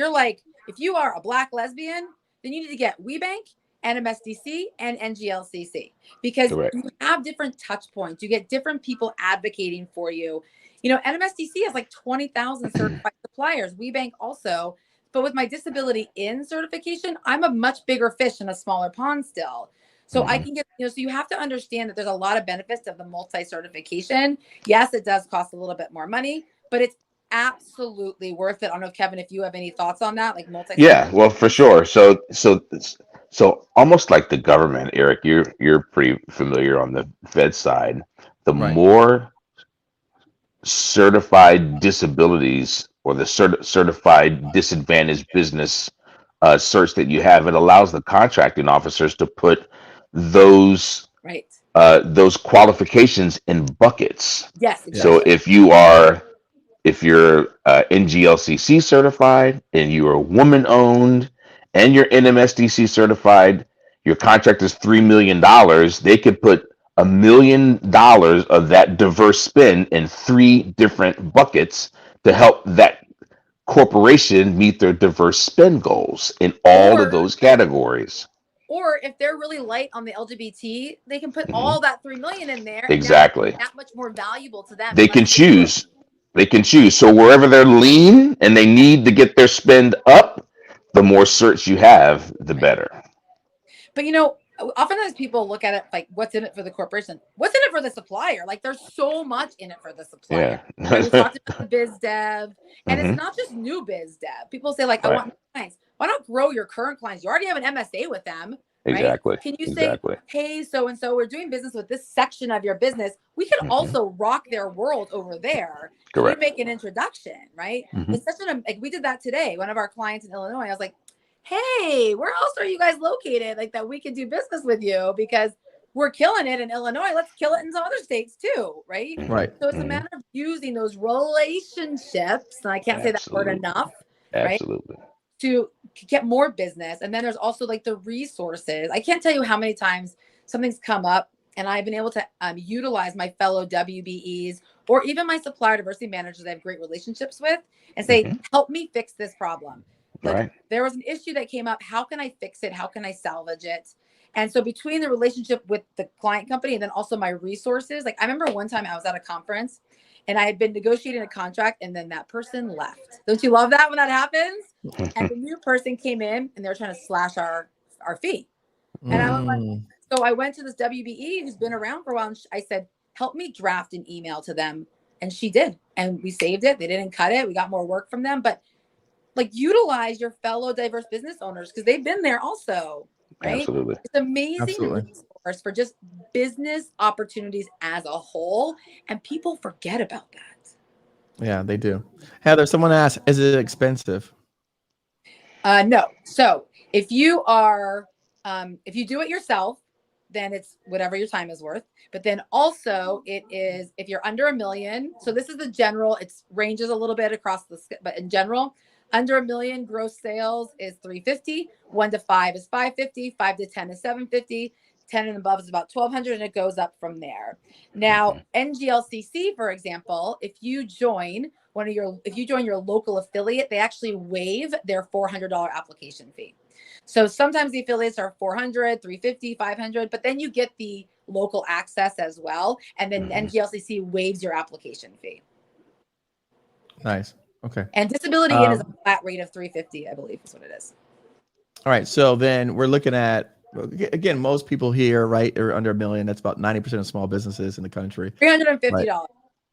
you are a Black lesbian, then you need to get WeBank, NMSDC, and NGLCC, because you have different touch points. You get different people advocating for you. NMSDC has like 20,000 certified suppliers. WeBank also. But with my disability in certification, I'm a much bigger fish in a smaller pond still. So I can get, so you have to understand that there's a lot of benefits of the multi-certification. Yes, it does cost a little bit more money, but it's absolutely worth it. I don't know, Kevin, if you have any thoughts on that, like multi. Yeah, well, for sure. So almost like the government, Eric, you're pretty familiar on the Fed side. The more certified disabilities or the certified disadvantaged business certs that you have, it allows the contracting officers to put those qualifications in buckets. Yes, exactly. So if you're NGLCC certified and you are woman owned and you're NMSDC certified, your contract is $3 million, they could put $1 million of that diverse spend in 3 different buckets to help that corporation meet their diverse spend goals in all of those categories. Or if they're really light on the LGBT, they can put all that 3 million in there. Exactly. And that much more valuable to them. They can choose. They can choose. So wherever they're lean and they need to get their spend up, the more certs you have, the better. But oftentimes people look at it like, what's in it for the corporation? What's in it for the supplier? Like, there's so much in it for the supplier. Yeah. We talked about the biz dev, and it's not just new biz dev. People say like, I want clients. Why not grow your current clients? You already have an MSA with them. Right? Exactly. Can you say, hey, so-and-so, we're doing business with this section of your business. We can also rock their world over there. Can you make an introduction, right? It's such like we did that today. One of our clients in Illinois, I was like, hey, where else are you guys located? Like that we can do business with you, because we're killing it in Illinois. Let's kill it in some other states too, right? Right. So it's a matter of using those relationships, and I can't say that word enough, right? Absolutely. To get more business. And then there's also like the resources. I can't tell you how many times something's come up and I've been able to utilize my fellow WBEs or even my supplier diversity managers I have great relationships with and say, help me fix this problem. Like, there was an issue that came up. How can I fix it? How can I salvage it? And so between the relationship with the client company and then also my resources, like I remember one time I was at a conference and I had been negotiating a contract and then that person left. Don't you love that when that happens? And the new person came in and they're trying to slash our fee. And I was like, so I went to this WBE who's been around for a while. And I said, help me draft an email to them. And she did. And we saved it. They didn't cut it. We got more work from them. But like utilize your fellow diverse business owners because they've been there also, right? Absolutely. It's amazing Absolutely. resource for just business opportunities as a whole, and people forget about that. Yeah, they do. Heather, someone asked, is it expensive? No. So if you are, if you do it yourself, then it's whatever your time is worth. But then also it is, if you're under $1 million. So this is the general, it ranges a little bit across the, but in general, under $1 million gross sales is $350. 1 to 5 is $550. 5 to 10 is $750. 10 and above is about $1,200, and it goes up from there. Now, NGLCC, for example, if you join your local affiliate, they actually waive their $400 application fee. So sometimes the affiliates are $400, $350, $500, but then you get the local access as well. And then NGLCC waives your application fee. Nice. Okay. And disability in is a flat rate of $350, I believe is what it is. All right. So then we're looking at, again, most people here, right, are under $1 million. That's about 90% of small businesses in the country. $350. Right.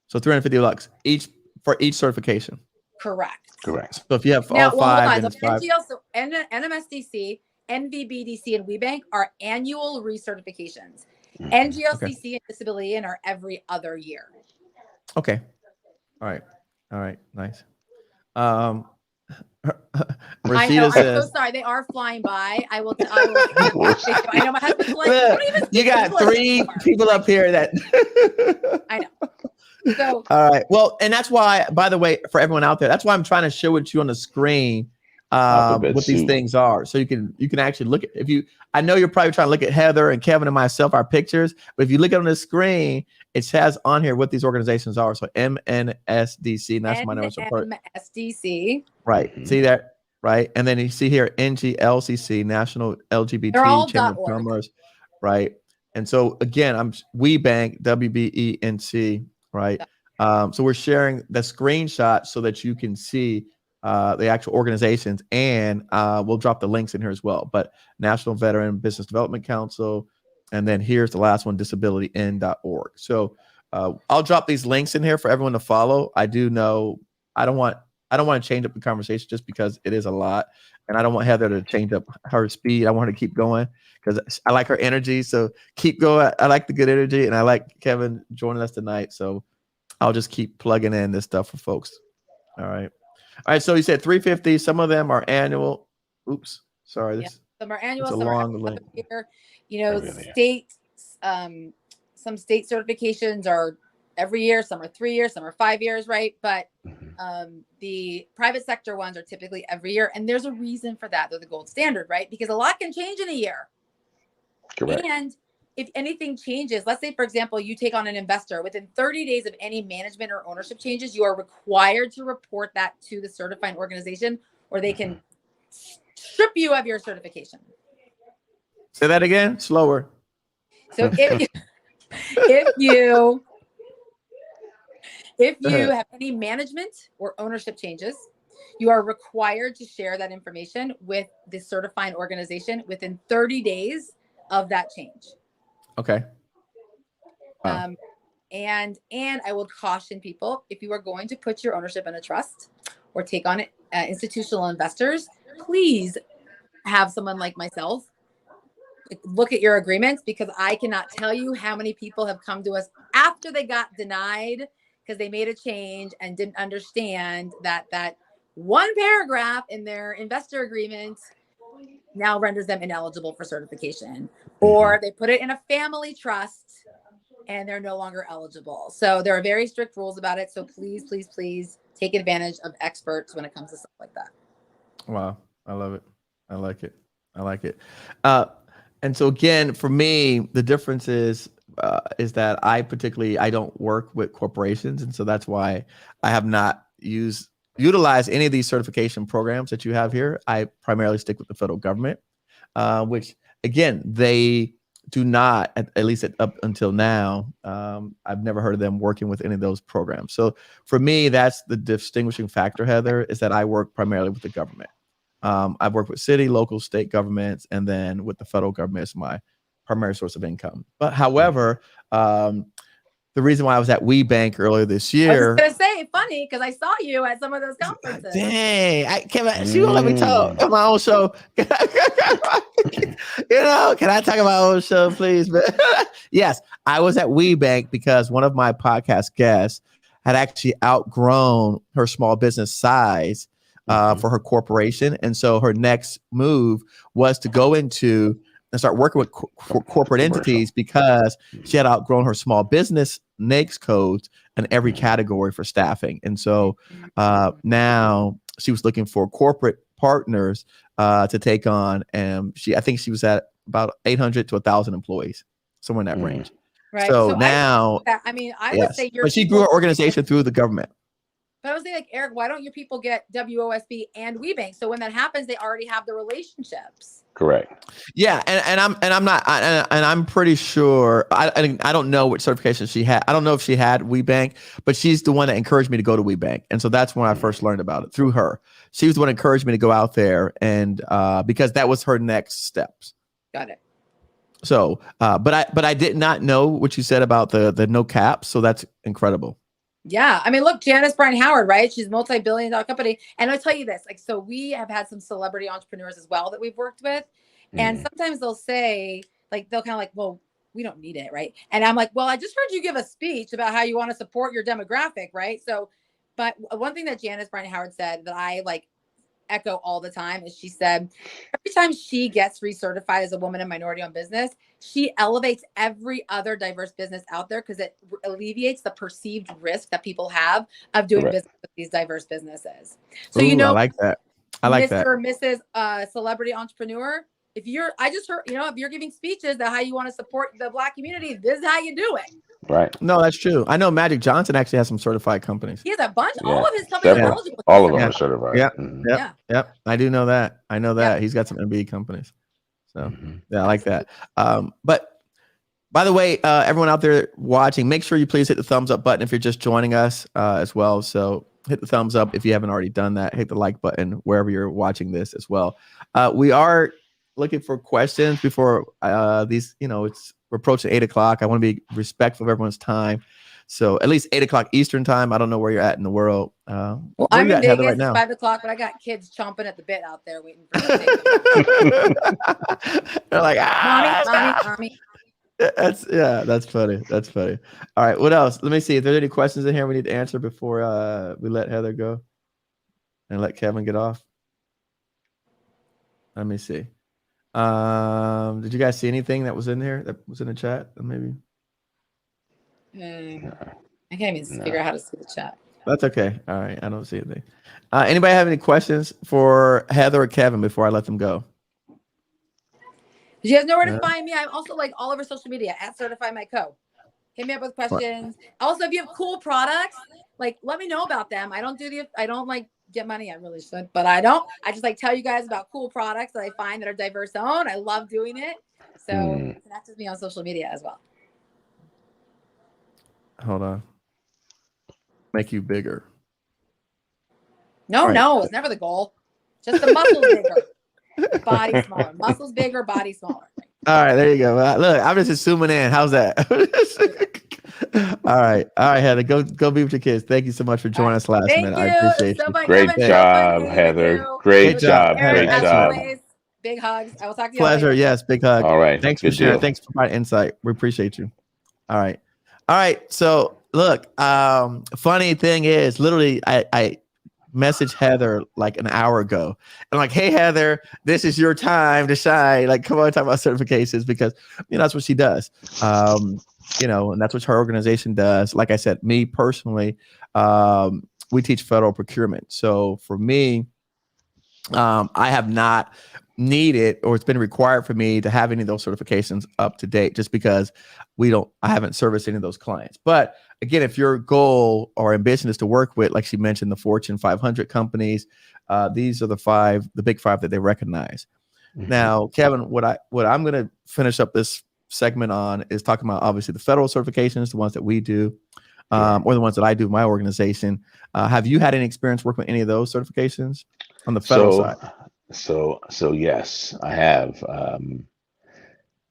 So $350 each for each certification. Correct. So if you have all five, then it's five. So NMSDC, NVBDC, and WeBank are annual recertifications. NGLCC and disability in are every other year. Okay. All right. Nice. I know. Rashida says, I'm so sorry. They are flying by. I will. I know my husband's like, look, you got three people up here that. I know. So, all right. Well, and that's why, by the way, for everyone out there, that's why I'm trying to show it to you on the screen what these things are. So you can actually look at, I know you're probably trying to look at Heather and Kevin and myself, our pictures, but if you look at on the screen, it says on here what these organizations are. So NMSDC, National Minority Support. NMSDC. Right. See that? Right. And then you see here NGLCC, National LGBT Chamber of Commerce. Right. And so again, WeBank, WBENC. Right. So we're sharing the screenshot so that you can see the actual organizations, and we'll drop the links in here as well. But National Veteran Business Development Council, and then here's the last one, disabilityn.org. So I'll drop these links in here for everyone to follow. I do know I don't want to change up the conversation just because it is a lot, and I don't want Heather to change up her speed. I want her to keep going because I like her energy. So keep going. I like the good energy, and I like Kevin joining us tonight. So I'll just keep plugging in this stuff for folks. All right. So you said 350. Some of them are annual. Oops. Sorry. Some are annual. Some are year. You know, state. Some state certifications are every year. Some are 3 years. Some are 5 years. Right. But the private sector ones are typically every year. And there's a reason for that. They're the gold standard, right? Because a lot can change in a year. Correct. And if anything changes, let's say, for example, you take on an investor within 30 days of any management or ownership changes, you are required to report that to the certifying organization, or they can strip you of your certification. Say that again, slower. So if you have any management or ownership changes, you are required to share that information with the certifying organization within 30 days of that change. Okay. Wow. And I will caution people, if you are going to put your ownership in a trust or take on institutional investors, please have someone like myself look at your agreements, because I cannot tell you how many people have come to us after they got denied because they made a change and didn't understand that one paragraph in their investor agreement now renders them ineligible for certification, or they put it in a family trust and they're no longer eligible. So there are very strict rules about it. So please, please, please take advantage of experts when it comes to stuff like that. Wow. I love it. I like it. And so again, for me, the difference is that I don't work with corporations. And so that's why I have not utilized any of these certification programs that you have here. I primarily stick with the federal government, which again, they do not, at least up until now, I've never heard of them working with any of those programs. So for me, that's the distinguishing factor, Heather, is that I work primarily with the government. I've worked with city, local, state governments, and then with the federal government as my primary source of income. But however, the the reason why I was at WeBank earlier this I year. was just gonna say funny because I saw you at some of those conferences. Dang, she won't let me talk on my own show. Can I talk about my own show, please? Yes, I was at WeBank because one of my podcast guests had actually outgrown her small business size for her corporation. And so her next move was to go into and start working with corporate entities because she had outgrown her small business NAICS codes in every category for staffing. And so now she was looking for corporate partners to take on. And I think she was at about 800 to 1,000 employees, somewhere in that range. Right. So now, I would say but she grew her organization through the government. But I was saying, like, Eric, why don't your people get WOSB and WeBank? So when that happens, they already have the relationships. Correct. Yeah, and I'm pretty sure I don't know what certification she had. I don't know if she had WeBank, but she's the one that encouraged me to go to WeBank, and so that's when I first learned about it through her. She was the one that encouraged me to go out there, and because that was her next steps. Got it. So, but I did not know what you said about the no caps. So that's incredible. Yeah. I mean, look, Janice Bryan Howard, right? She's a multi-billion-dollar company. And I'll tell you this, like, so we have had some celebrity entrepreneurs as well that we've worked with. And sometimes they'll say, like, they'll kind of like, well, we don't need it, right? And I'm like, well, I just heard you give a speech about how you want to support your demographic, right? So, but one thing that Janice Bryan Howard said that I like echo all the time is she said, every time she gets recertified as a woman in minority-owned business, she elevates every other diverse business out there because it alleviates the perceived risk that people have of doing business with these diverse businesses. So, I like that. I like Mr. that. or Mrs. Celebrity Entrepreneur, if you're giving speeches that how you want to support the Black community, this is how you do it. Right. No, that's true. I know Magic Johnson actually has some certified companies. He has a bunch. All of his companies are eligible. All of them are certified. Yep. I do know that. I know that. He's got some MBA companies. So yeah, I like that. But by the way, everyone out there watching, make sure you please hit the thumbs up button if you're just joining us as well. So hit the thumbs up if you haven't already done that. Hit the like button wherever you're watching this as well. We are looking for questions before these, we're approaching 8 o'clock. I want to be respectful of everyone's time. So at least 8 o'clock Eastern time. I don't know where you're at in the world. Well, I'm in Vegas. It's 5 o'clock, but I got kids chomping at the bit out there waiting for me. They're like, mommy. That's funny. That's funny. All right. What else? Let me see if there's any questions in here we need to answer before we let Heather go and let Kevin get off. Let me see. Did you guys see anything that was in here that was in the chat? Maybe. I can't even figure out how to see the chat. That's okay. All right. I don't see anything. Anybody have any questions for Heather or Kevin before I let them go? You guys know where to find me. I'm also like all over social media at Certify My Co. Hit me up with questions. Also, if you have cool products, like let me know about them. I don't like get money. I really should, but I don't. I just like tell you guys about cool products that I find that are diverse owned. I love doing it. So connect with me on social media as well. Hold on. Make you bigger. No, it's never the goal. Just the muscles bigger, body smaller. Muscles bigger, body smaller. All right, there you go. Look, I'm just zooming in. How's that? All right, Heather. Go be with your kids. Thank you so much for joining us last minute. I appreciate you. Great job, Heather. Great job. Great job. Big hugs. I will talk to you. Pleasure. Yes, big hug. All right. Thanks for sharing. Thanks for my insight. We appreciate you. All right. So look, funny thing is, literally, I messaged Heather like an hour ago. I'm like, hey, Heather, this is your time to shine. Like, come on, talk about certifications because, that's what she does. And that's what her organization does. Like I said, me personally, we teach federal procurement. So for me, I have not needed or it's been required for me to have any of those certifications up to date just because I haven't serviced any of those clients. But again, if your goal or ambition is to work with, like she mentioned, the Fortune 500 companies, these are the big five that they recognize. Now, Kevin, what I'm going to finish up this segment on is talking about obviously the federal certifications, the ones that we do, or the ones that I do in my organization. Have you had any experience working with any of those certifications on the federal side? So yes, I have. Or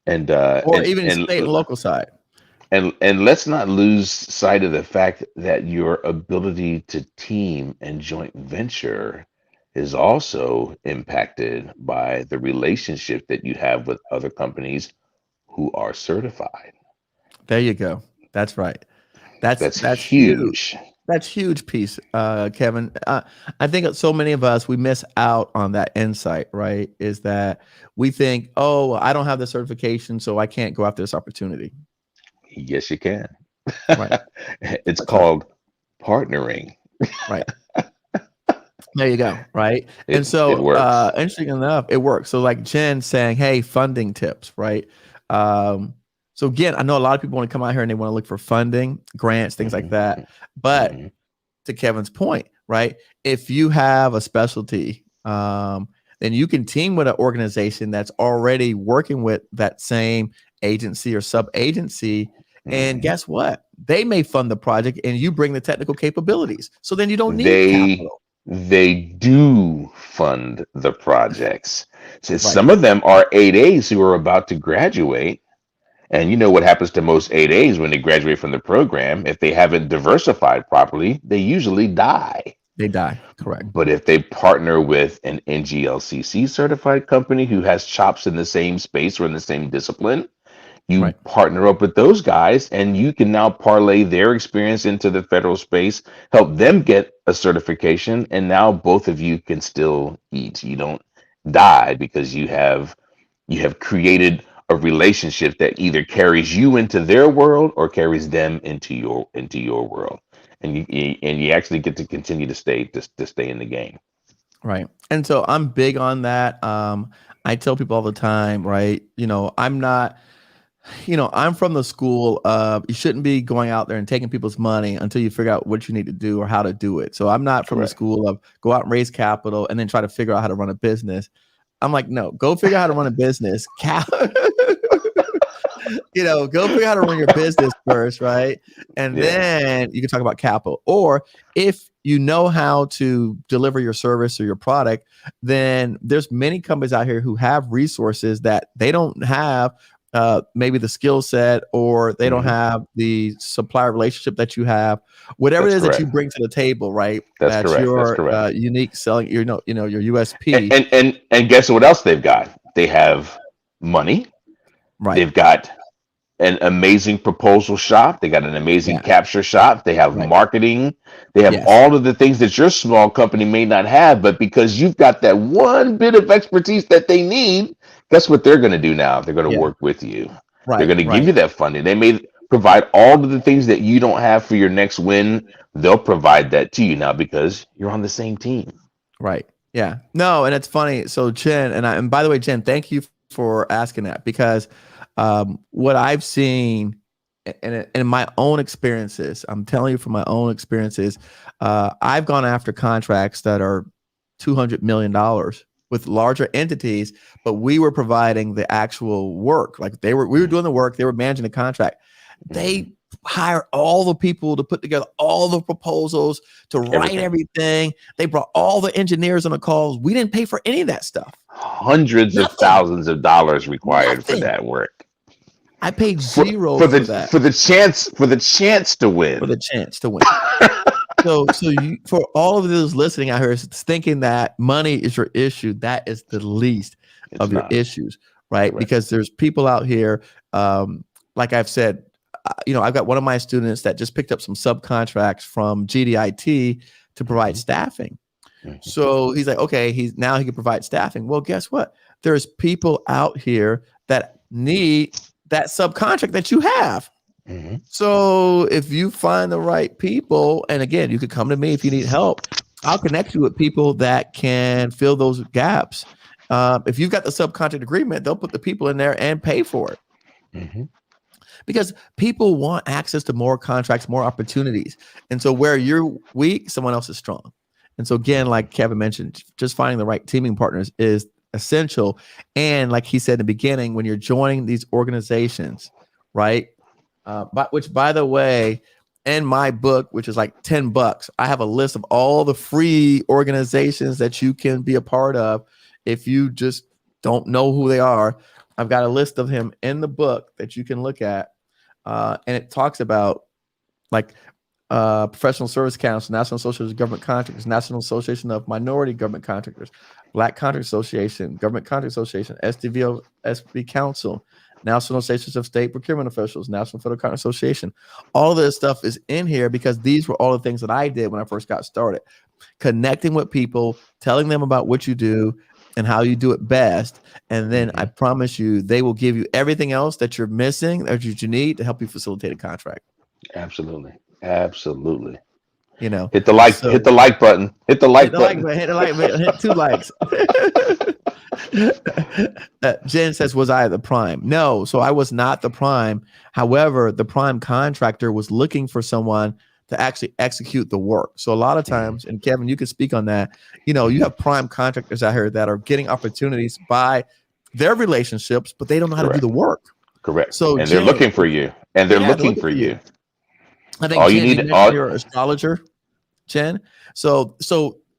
even state and local side. And let's not lose sight of the fact that your ability to team and joint venture is also impacted by the relationship that you have with other companies who are certified. There you go. That's right. That's That's huge. huge. That's huge piece, Kevin. I think that so many of us, we miss out on that insight, right? Is that we think, oh, I don't have the certification, so I can't go after this opportunity. Yes, you can. Right. It's That's right. called partnering. Right. There you go. Right. And It so, works. interesting enough, it works. So like Jen saying, hey, funding tips, right? So again, I know a lot of people want to come out here and they want to look for funding, grants, things like that. But Mhm. to Kevin's point, right? If you have a specialty, then you can team with an organization that's already working with that same agency or sub agency. And Mhm. guess what? They may fund the project and you bring the technical capabilities. So then you don't need They capital. they do fund the projects. So Right. some of them are 8As who are about to graduate. And you know what happens to most 8As when they graduate from the program? If they haven't diversified properly, they usually die. They die. Correct. But if they partner with an NGLCC certified company who has chops in the same space or in the same discipline, you Right. partner up with those guys and you can now parlay their experience into the federal space, help them get a certification, and now both of you can still eat. You don't die because you have created a relationship that either carries you into their world or carries them into your world, and you actually get to continue to stay in the game. Right. And so I'm big on that. I tell people all the time, right? I'm not, I'm from the school of you shouldn't be going out there and taking people's money until you figure out what you need to do or how to do it. So I'm not from the Correct. school of go out and raise capital and then try to figure out how to run a business. I'm like, no, go figure out how to run a business. Go figure out how to run your business first, right? And Yeah. then you can talk about capital. Or if you know how to deliver your service or your product, then there's many companies out here who have resources that they don't have maybe the skill set or they don't Mhm. have the supplier relationship that you have, whatever it That's is that you correct. bring to the table, right? That's That's correct. That's your correct. unique selling, your And, USP, and and and guess what else they've got? They have money. right? They've got an amazing proposal shop. They got an amazing Yeah, capture shop. They have right. marketing. They have Yes, all of the things that your small company may not have, but because you've got that one bit of expertise that they need, guess what they're going to do now? They're going to yeah, work with you. They're right, going to give right. you that funding. They may provide all of the things that you don't have for your next win. They'll provide that to you now because you're on the same team. Right. Yeah. No, and it's funny. So Jen and by the way, Jen, thank you for asking that because what I've seen in my own experiences, I'm telling you from my own experiences, I've gone after contracts that are $200 million with larger entities, but we were providing the actual work. Like we were doing the work, they were managing the contract. Mhm. They hire all the people to put together all the proposals, to write Everything. everything. They brought all the engineers on the calls. We didn't pay for any of that stuff. Hundreds of Nothing. thousands of dollars required for Nothing. that work. I paid For zero for the for that, for the chance to for win. the chance to win. So you, for all of those listening out here thinking that money is your issue, that is the least It's of your not. issues, right? Correct. Because there's people out here, like I've said, I've got one of my students that just picked up some subcontracts from GDIT to provide Mhm. staffing. Mhm. So he's like, okay, he can provide staffing. Well, guess what? There's people out here that need that subcontract that you have. Mhm. So if you find the right people, and again, you could come to me if you need help. I'll connect you with people that can fill those gaps. If you've got the subcontract agreement, they'll put the people in there and pay for it Mhm. because people want access to more contracts, more opportunities. And so where you're weak, someone else is strong. And so again, like Kevin mentioned, just finding the right teaming partners is essential. And like he said in the beginning, when you're joining these organizations, right? Which, by the way, in my book, which is like $10, I have a list of all the free organizations that you can be a part of. If you just don't know who they are, I've got a list of him in the book that you can look at. and it talks about like Professional Service Council, National Association of Government Contractors, National Association of Minority Government Contractors, Black Contract Association, Government Contract Association, SDVO, SB Council, National Associations of State Procurement Officials, National Federal Contract Association. All of this stuff is in here because these were all the things that I did when I first got started. Connecting with people, telling them about what you do and how you do it best. And then I promise you, they will give you everything else that you're missing, that you need to help you facilitate a contract. Absolutely. Absolutely. You know, hit the like button. Hit the like button. Hit 2 likes. Jen says, was I the prime? No, so I was not the prime. However, the prime contractor was looking for someone to actually execute the work. So a lot of times, and Kevin, you can speak on that, you know, you have prime contractors out here that are getting opportunities by their relationships, but they don't know how to do the work. Correct. So they're looking for you. And they're looking for you. I think all Jen, you need you're an astrologer, Jen. So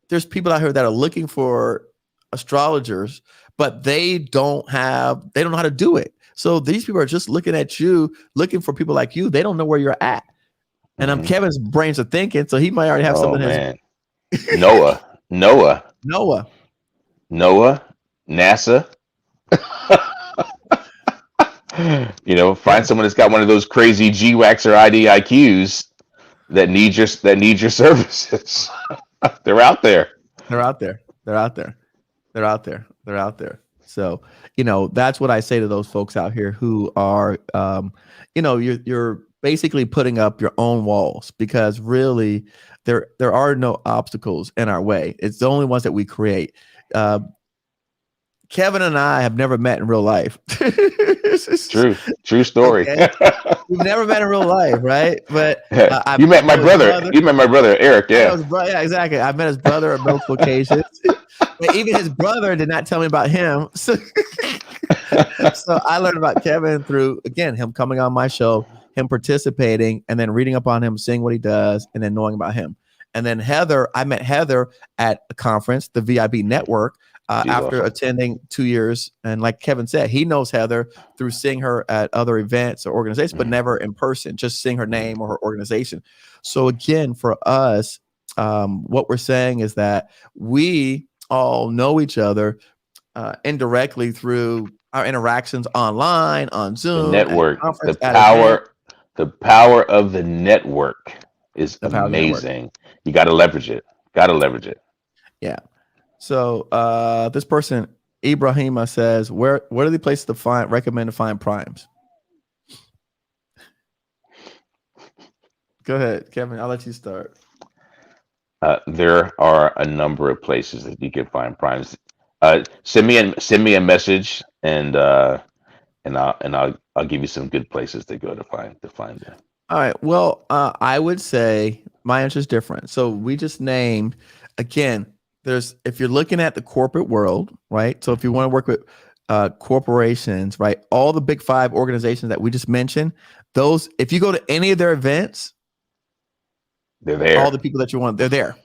there's people out here that are looking for astrologers, but they don't know how to do it. So these people are just looking at you, looking for people like you. They don't know where you're at. And Kevin's brains are thinking, so he might already have something. Noah, NASA. You know, find someone that's got one of those crazy GWACs or IDIQs that need your services. They're out there. So, you know, that's what I say to those folks out here who are, you know, you're basically putting up your own walls, because really there are no obstacles in our way. It's the only ones that we create. Kevin and I have never met in real life. True story. Okay? We've never met in real life, right? But you met my brother. You met my brother, Eric. Yeah. Yeah, exactly. I met his brother on multiple occasions. But even his brother did not tell me about him. So I learned about Kevin through, again, him coming on my show, him participating, and then reading up on him, seeing what he does, and then knowing about him. And then Heather, I met Heather at a conference, the VIB Network, after attending 2 years. And like Kevin said, he knows Heather through seeing her at other events or organizations, but never in person, just seeing her name or her organization. So again, for us, what we're saying is that we all know each other indirectly through our interactions online, on Zoom, the network, the power of the network is amazing. You got to leverage it. Yeah. So this person, Ibrahima, says, what are the places to recommend to find primes? Go ahead, Kevin. I'll let you start. There are a number of places that you can find primes. Send me a message, and I'll give you some good places to go to find them. All right. Well, I would say my answer is different. So we just named, again, if you're looking at the corporate world, right? So if you want to work with corporations, right? All the big 5 organizations that we just mentioned, those, if you go to any of their events, they're there. All the people that you want, they're there.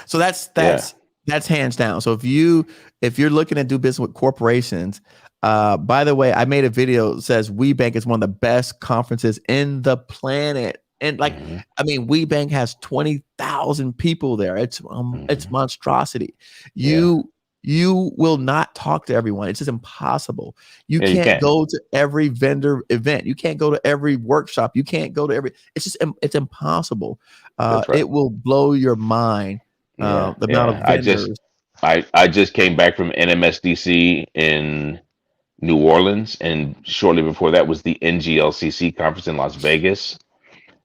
So that's hands down. So if you're looking to do business with corporations, by the way, I made a video that says WeBank is one of the best conferences in the planet. And like, I mean, WeBank has 20,000 people there. It's monstrosity. You will not talk to everyone. It's just impossible. You can't go to every vendor event. You can't go to every workshop. You can't go to it's impossible. Right. It will blow your mind. The amount of vendors. I just came back from NMSDC in New Orleans, and shortly before that was the NGLCC conference in Las Vegas.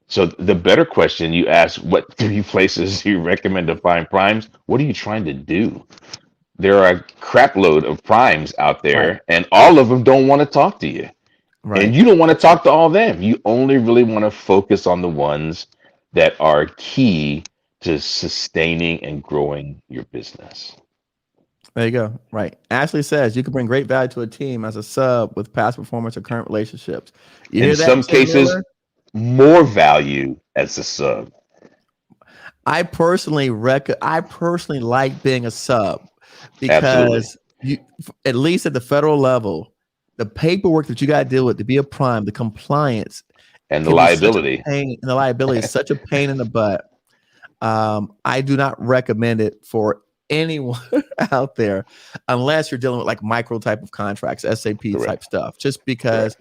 So the better question you ask, what 3 places do you recommend to find primes? What are you trying to do? There are a crap load of primes out there, and all of them don't want to talk to you. Right. And you don't want to talk to all of them. You only really want to focus on the ones that are key to sustaining and growing your business. There you go. Right. Ashley says you can bring great value to a team as a sub with past performance or current relationships. In some cases, more value as a sub. I personally like being a sub because you, at least at the federal level, the paperwork that you got to deal with to be a prime, the compliance, and the liability, and the liability is such a pain in the butt. I do not recommend it for anyone out there unless you're dealing with like micro type of contracts, SAP type stuff, just because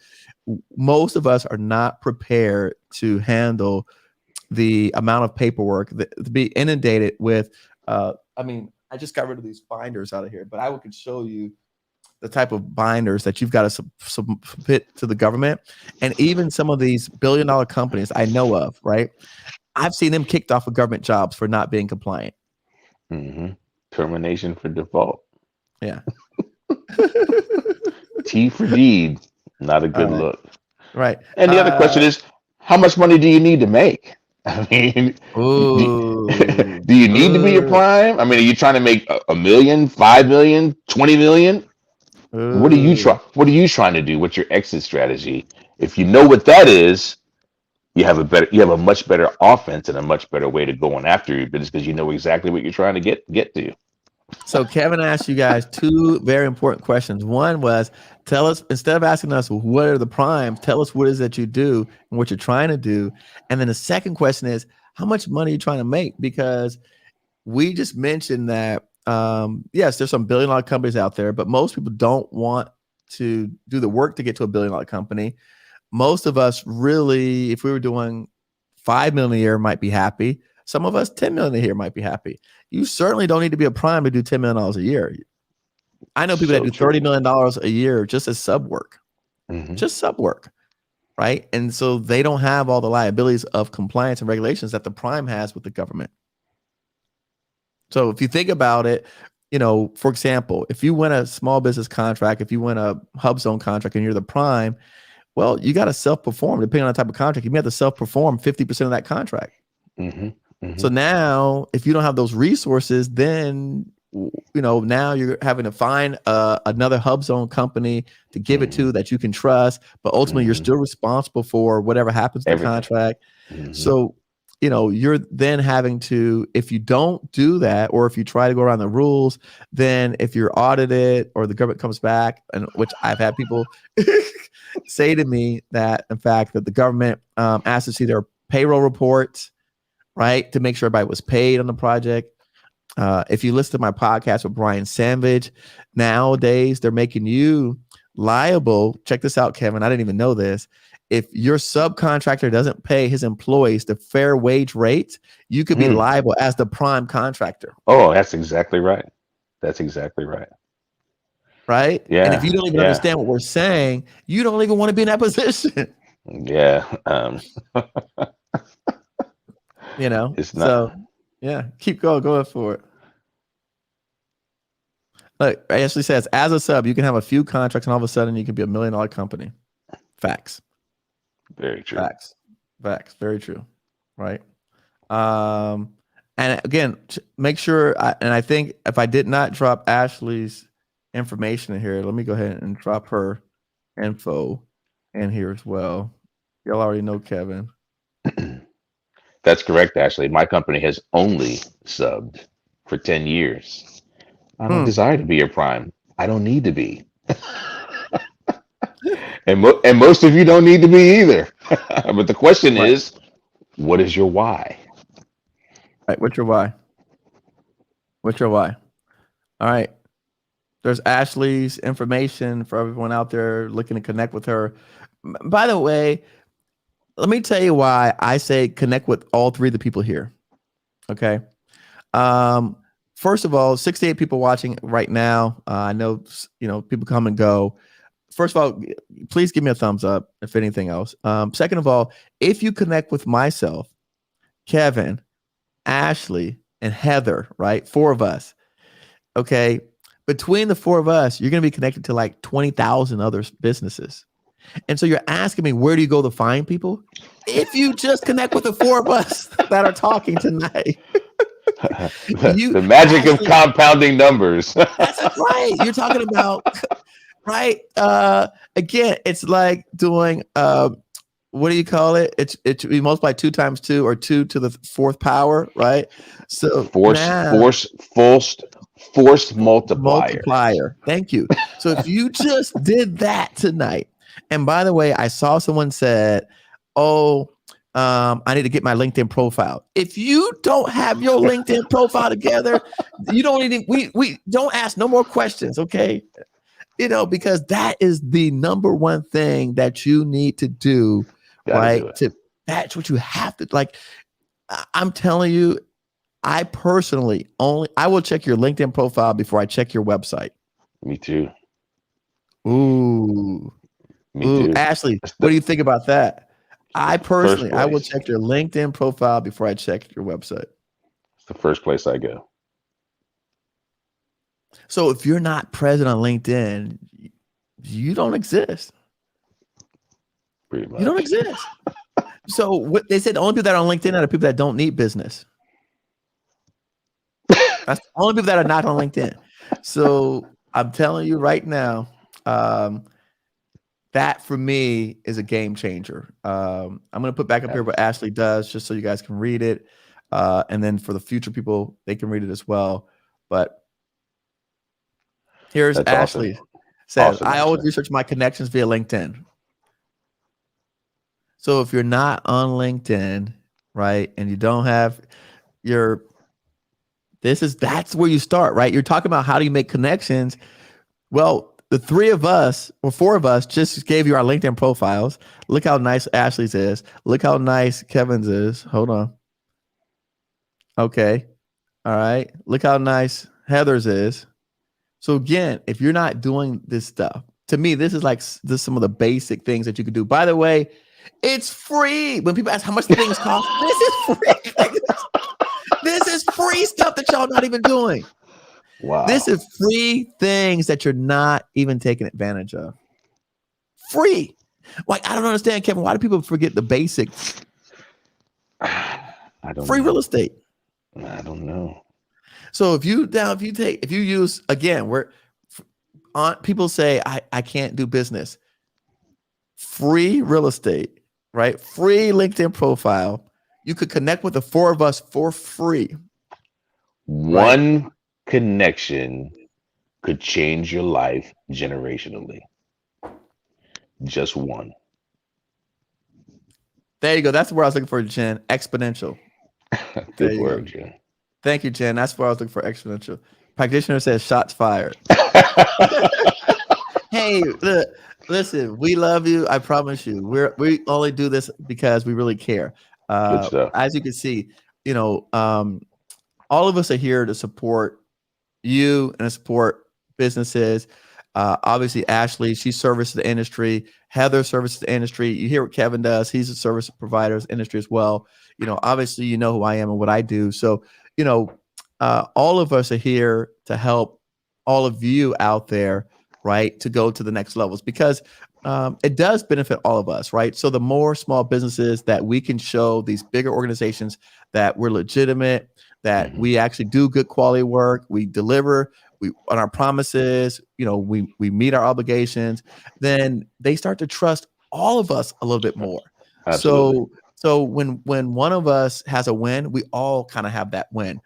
most of us are not prepared to handle the amount of paperwork to be inundated with. I mean, I just got rid of these binders out of here, but I could show you the type of binders that you've got to submit to the government. And even some of these billion-dollar companies I know of, right? I've seen them kicked off of government jobs for not being compliant. Mm-hmm. Termination for default. Yeah. T for deed. Not a good look. Right. And the other question is, how much money do you need to make? I mean, do you need to be a prime? I mean, are you trying to make a million, 5 million, 20 million? What are you trying to do? What's your exit strategy? If you know what that is, you have a much better offense and a much better way to go on after your business because you know exactly what you're trying to get to. So Kevin asked you guys two very important questions. One was, tell us, instead of asking us what are the primes, tell us what it is that you do and what you're trying to do. And then the second question is, how much money are you trying to make? Because we just mentioned that yes, there's some billion-dollar companies out there, but most people don't want to do the work to get to a billion-dollar company. Most of us really, if we were doing 5 million a year, might be happy. Some of us 10 million a year might be happy. You certainly don't need to be a prime to do $10 million a year. I know people that do $30 million a year just as sub work, just sub work, right? And so they don't have all the liabilities of compliance and regulations that the prime has with the government. So if you think about it, you know, for example, if you win a small business contract, if you win a hub zone contract and you're the prime, well, you got to self-perform. Depending on the type of contract, you may have to self-perform 50% of that contract. So now, if you don't have those resources, then, you know, now you're having to find another hub zone company to give it to that you can trust. But ultimately, you're still responsible for whatever happens to the contract. So, you know, you're then having to, if you don't do that, or if you try to go around the rules, then if you're audited or the government comes back, and which I've had people say to me that, in fact, that the government asked to see their payroll reports, right, to make sure everybody was paid on the project. If you listen to my podcast with Brian Savage, nowadays they're making you liable. Check this out, Kevin. I didn't even know this. If your subcontractor doesn't pay his employees the fair wage rate, you could be liable as the prime contractor. Oh, that's exactly right. That's exactly right. Right? Yeah. And if you don't even understand what we're saying, you don't even want to be in that position. Yeah. You know, it's not. So yeah, keep going for it. Look, Ashley says, as a sub, you can have a few contracts and all of a sudden you can be $1 million company. Facts. Very true. Facts. Very true. Right. And again, make sure, I think if I did not drop Ashley's information in here, let me go ahead and drop her info in here as well. Y'all already know Kevin. That's correct, Ashley. My company has only subbed for 10 years. I don't desire to be a prime. I don't need to be. and most of you don't need to be either. But the question is, what is your why? Right. What's your why? All right. There's Ashley's information for everyone out there looking to connect with her. By the way, let me tell you why I say connect with all three of the people here. Okay. First of all, 68 people watching right now. I know, you know, people come and go. First of all, please give me a thumbs up, if anything else. Second of all, if you connect with myself, Kevin, Ashley, and Heather, right? 4 of us. Okay. Between the 4 of us, you're going to be connected to like 20,000 other businesses. And so you're asking me, where do you go to find people? If you just connect with the 4 of us that are talking tonight. The magic of compounding numbers. That's right. You're talking about, right? Again, it's like doing, what do you call it? It's we multiply 2 times 2 or 2 to the 4th power, right? So Force multiplier. Multiplier. Thank you. So if you just did that tonight, and by the way, I saw someone said, "Oh, I need to get my LinkedIn profile." If you don't have your LinkedIn profile together, you don't need we don't ask no more questions, okay? Because that is the number one thing that you need to do, right? That's what you have to like. I'm telling you, I personally I will check your LinkedIn profile before I check your website. Me too. Ooh. Me too. Ashley, what do you think about that? I will check your LinkedIn profile before I check your website. It's the first place I go. So if you're not present on LinkedIn, you don't exist. Pretty much. You don't exist. So what they said, the only people that are on LinkedIn are the people that don't need business. That's the only people that are not on LinkedIn. So I'm telling you right now, that for me is a game changer. I'm going to put back up here what Ashley does just so you guys can read it. And then for the future people, they can read it as well. But here's Ashley. Awesome. Says, I always research my connections via LinkedIn. So if you're not on LinkedIn, right, and you don't have that's where you start, right? You're talking about how do you make connections. Well, the three of us or four of us just gave you our LinkedIn profiles. Look how nice Ashley's is. Look how nice Kevin's is. Hold on. Okay. All right. Look how nice Heather's is. So again, if you're not doing this stuff, to me, this is some of the basic things that you could do. By the way, it's free. When people ask how much things cost, this is free. This is free stuff that y'all not even doing. Wow. This is free things that you're not even taking advantage of. Free. Like, I don't understand, Kevin. Why do people forget the basics? Free real estate. I don't know. So if you use, again, people say, I can't do business. Free real estate, right? Free LinkedIn profile. You could connect with the four of us for free. One connection could change your life generationally. Just one. There you go. That's where I was looking for, Jen. Exponential. Good word, Jen. Thank you, Jen. That's where I was looking for. Exponential. Practitioner says shots fired. Hey, listen, we love you. I promise you. We only do this because we really care. Good stuff. As you can see, all of us are here to support you and to support businesses. Obviously, Ashley, she services the industry. Heather services the industry. You hear what Kevin does. He's a service provider industry as well. Obviously, you know who I am and what I do. So, all of us are here to help all of you out there, right, to go to the next levels, because it does benefit all of us, right? So the more small businesses that we can show these bigger organizations that we're legitimate, that we actually do good quality work, we deliver, on our promises, we meet our obligations, then they start to trust all of us a little bit more. Absolutely. So when one of us has a win, we all kind of have that win.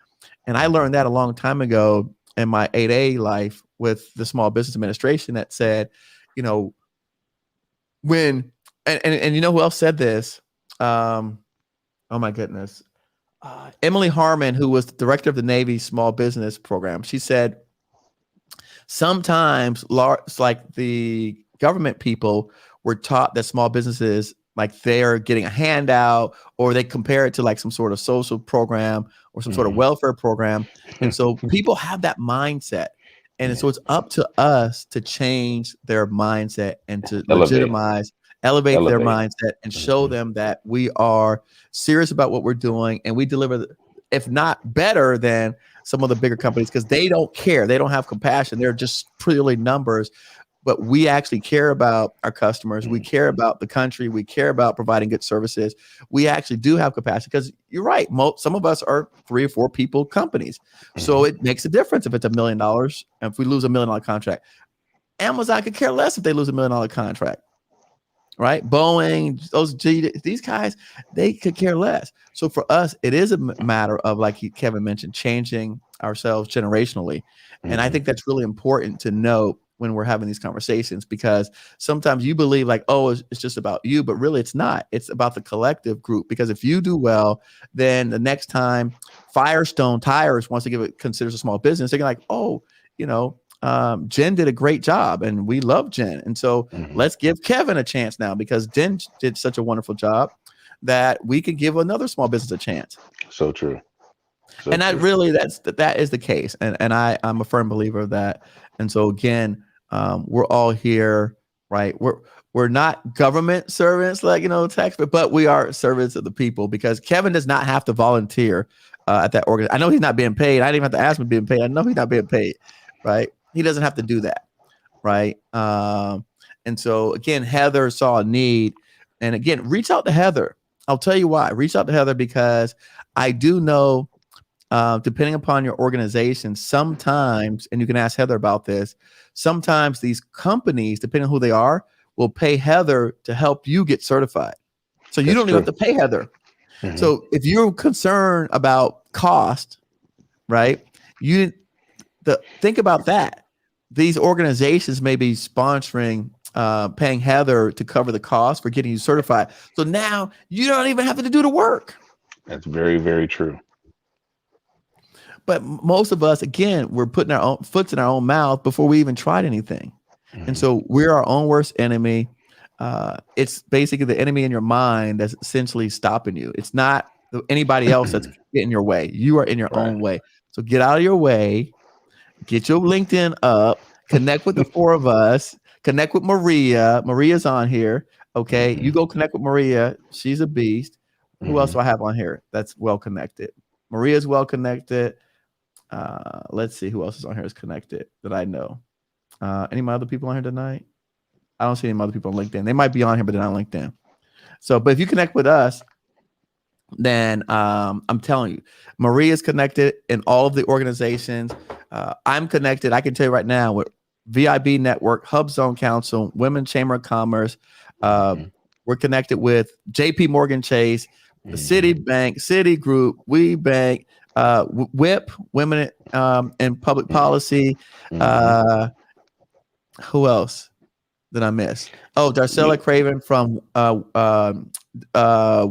And I learned that a long time ago in my 8A life with the Small Business Administration that said, when, and you know who else said this? Oh my goodness. Emily Harmon, who was the director of the Navy Small Business Program, she said, sometimes like the government people were taught that small businesses, like they're getting a handout, or they compare it to like some sort of social program or some sort of welfare program. And so people have that mindset. And so it's up to us to change their mindset and to elevate their mindset and show them that we are serious about what we're doing, and we deliver, if not better than some of the bigger companies, because they don't care. They don't have compassion. They're just purely numbers. But we actually care about our customers. We care about the country. We care about providing good services. We actually do have capacity, because you're right. Some of us are 3 or 4 people companies. So it makes a difference if it's $1 million. And if we lose $1 million contract, Amazon could care less if they lose $1 million contract. right? Boeing, these guys, they could care less. So for us, it is a matter of, like Kevin mentioned, changing ourselves generationally. And I think that's really important to know when we're having these conversations, because sometimes you believe like, oh, it's just about you, but really it's not. It's about the collective group, because if you do well, then the next time Firestone Tires wants to considers a small business, they're like, oh, Jen did a great job and we love Jen. And so let's give Kevin a chance now, because Jen did such a wonderful job that we could give another small business a chance. So true. And that is the case. And I'm a firm believer of that. And so again, we're all here, right? We're not government servants like, tax, but we are servants of the people, because Kevin does not have to volunteer at that organization. I know he's not being paid. I didn't even have to ask him being paid. I know he's not being paid, right? He doesn't have to do that, right? And so again, Heather saw a need, and again, reach out to Heather. I'll tell you why. Reach out to Heather, because I do know, depending upon your organization, sometimes, and you can ask Heather about this, sometimes these companies, depending on who they are, will pay Heather to help you get certified. So you don't even have to pay Heather. So if you're concerned about cost, right, think about that. These organizations may be sponsoring, paying Heather to cover the cost for getting you certified. So now you don't even have to do the work. That's very, very true. But most of us, again, we're putting our own foot in our own mouth before we even tried anything. And so we're our own worst enemy. It's basically the enemy in your mind that's essentially stopping you. It's not anybody else that's getting your way. You are in your own way. So get out of your way, get your LinkedIn up, connect with the four of us, connect with Maria. Maria's on here. Okay. You go connect with Maria. She's a beast. Who else do I have on here that's well connected? Maria's well connected. Let's see who else is on here is connected that I know. Any of my other people on here tonight? I don't see any other people on LinkedIn. They might be on here, but they're not on LinkedIn. So, but if you connect with us, then I'm telling you, Maria's connected in all of the organizations. I'm connected. I can tell you right now with VIB Network, Hub Zone Council, Women's Chamber of Commerce. We're connected with JP Morgan Chase, the Citibank, Citigroup, WeBank, WIP, Women in Public Policy. Who else did I miss? Oh, Darcella Craven from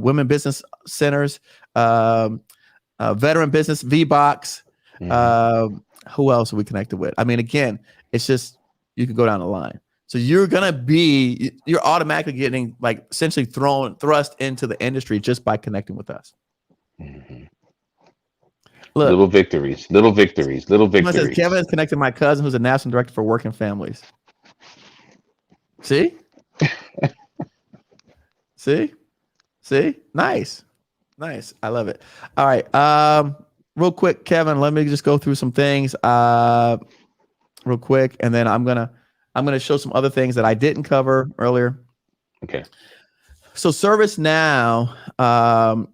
Women Business Centers, Veteran Business, VBox. Who else are we connected with? I mean, again, it's just, you can go down the line. So you're automatically getting like essentially thrust into the industry just by connecting with us. Look, little victories. Says, Kevin is connected to my cousin who's a national director for working families. See? See? Nice. I love it. All right. Real quick, Kevin, let me just go through some things real quick, and then I'm gonna show some other things that I didn't cover earlier. Okay. So ServiceNow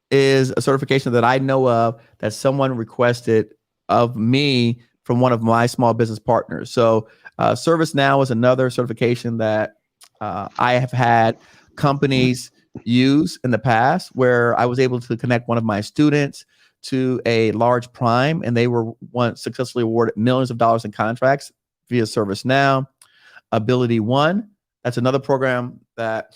is a certification that I know of that someone requested of me from one of my small business partners. So ServiceNow is another certification that I have had companies use in the past, where I was able to connect one of my students to a large prime, and they were once successfully awarded millions of dollars in contracts via ServiceNow. AbilityOne, that's another program that,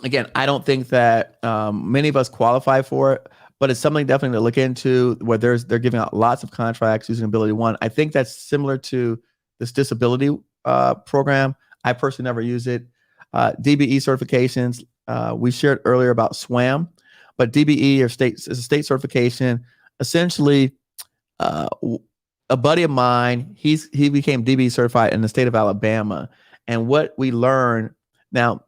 again, I don't think that many of us qualify for it, but it's something definitely to look into, where they're giving out lots of contracts using AbilityOne. I think that's similar to this disability program. I personally never use it. DBE certifications, we shared earlier about SWaM, but DBE is a state certification. Essentially, a buddy of mine, he became DBE certified in the state of Alabama, and what we learned now,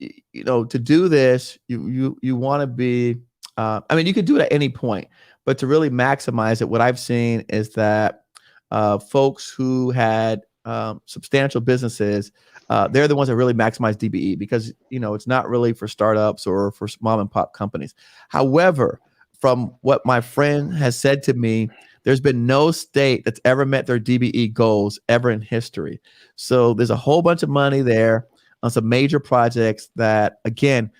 to do this, you want to be, I mean, you could do it at any point, but to really maximize it, what I've seen is that folks who had substantial businesses, they're the ones that really maximize DBE, because, it's not really for startups or for mom and pop companies. However, from what my friend has said to me, there's been no state that's ever met their DBE goals ever in history. So there's a whole bunch of money there. on some major projects that, again,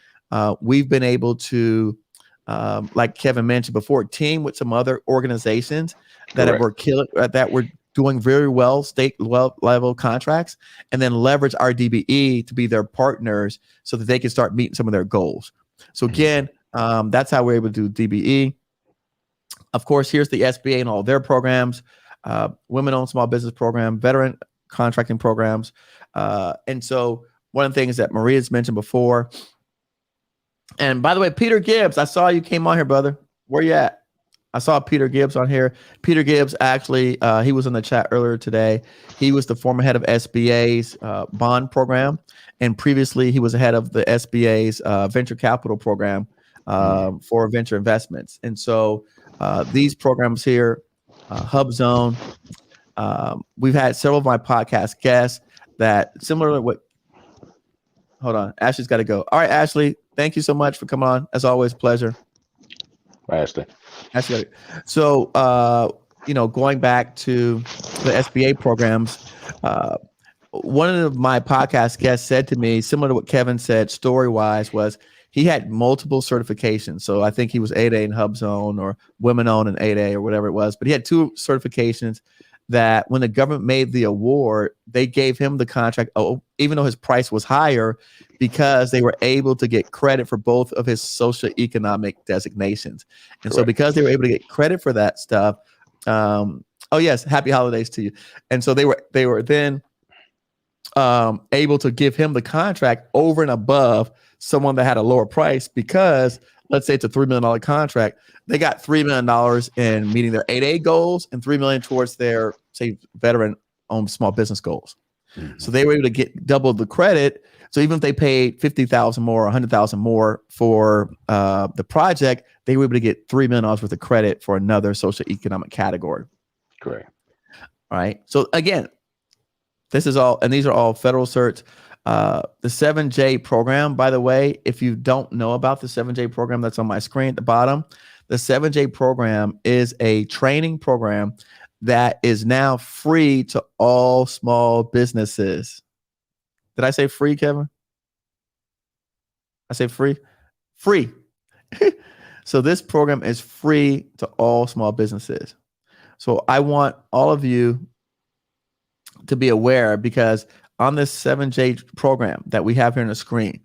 we've been able to, like Kevin mentioned before, team with some other organizations that were doing very well state level contracts, and then leverage our DBE to be their partners so that they can start meeting some of their goals. So again, that's how we're able to do DBE. Of course, here's the SBA and all their programs, women-owned small business program, veteran contracting programs. And so one of the things that Maria's mentioned before, and by the way, Peter Gibbs, I saw you came on here, brother. Where you at? I saw Peter Gibbs on here. Peter Gibbs, actually, he was in the chat earlier today. He was the former head of SBA's bond program. And previously, he was the head of the SBA's venture capital program for venture investments. And so these programs here, Hub Zone, we've had several of my podcast guests that similar to what, hold on, Ashley's got to go. All right, Ashley, thank you so much for coming on. As always, pleasure. Bye, Ashley. So, going back to the SBA programs, one of my podcast guests said to me, similar to what Kevin said, story-wise, was he had multiple certifications. So I think he was 8A in Hub Zone or Women-Owned in 8A or whatever it was. But he had 2 certifications that when the government made the award, they gave him the contract, even though his price was higher, because they were able to get credit for both of his socioeconomic designations. And so because they were able to get credit for that stuff, oh yes, happy holidays to you. And so they were then able to give him the contract over and above someone that had a lower price, because let's say it's a $3 million contract. They got $3 million in meeting their 8A goals and $3 million towards their, say, veteran-owned small business goals. So they were able to get double the credit. So even if they paid $50,000 more, $100,000 more for the project, they were able to get $3 million worth of credit for another socioeconomic category. Correct. All right. So again, this is all, and these are all federal certs. The 7J program, by the way, if you don't know about the 7J program that's on my screen at the bottom, the 7J program is a training program that is now free to all small businesses. Did I say free, Kevin? I say free? Free. So this program is free to all small businesses. So I want all of you to be aware, because on this 7J program that we have here on the screen,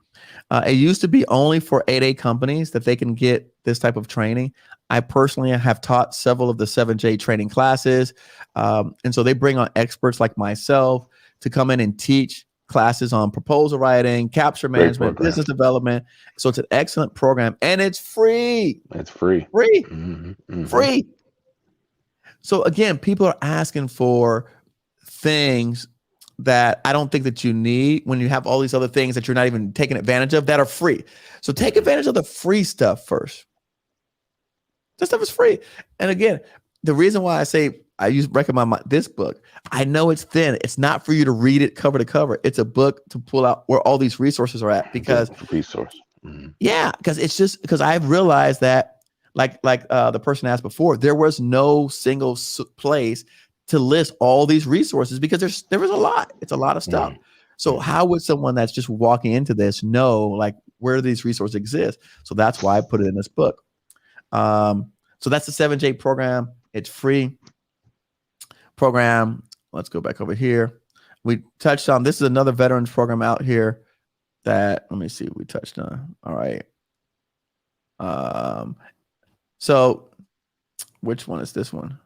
it used to be only for 8A companies that they can get this type of training. I personally have taught several of the 7J training classes. And so they bring on experts like myself to come in and teach classes on proposal writing, capture management, business development. So it's an excellent program, and it's free. It's free. Free. Mm-hmm. Free. So again, people are asking for things that I don't think that you need when you have all these other things that you're not even taking advantage of that are free. So take advantage of the free stuff first. This stuff is free. And again, the reason why I say I recommend this book, I know it's thin. It's not for you to read it cover to cover. It's a book to pull out where all these resources are at, because resource. Mm-hmm. Yeah, because it's just because I've realized that like the person asked before, there was no single place to list all these resources, because there was a lot. It's a lot of stuff. Mm-hmm. So how would someone that's just walking into this know like where these resources exist? So that's why I put it in this book. So that's the 7J program. It's free program. Let's go back over here. We touched on, this is another veterans program out here that, let me see, we touched on. All right. So which one is this one?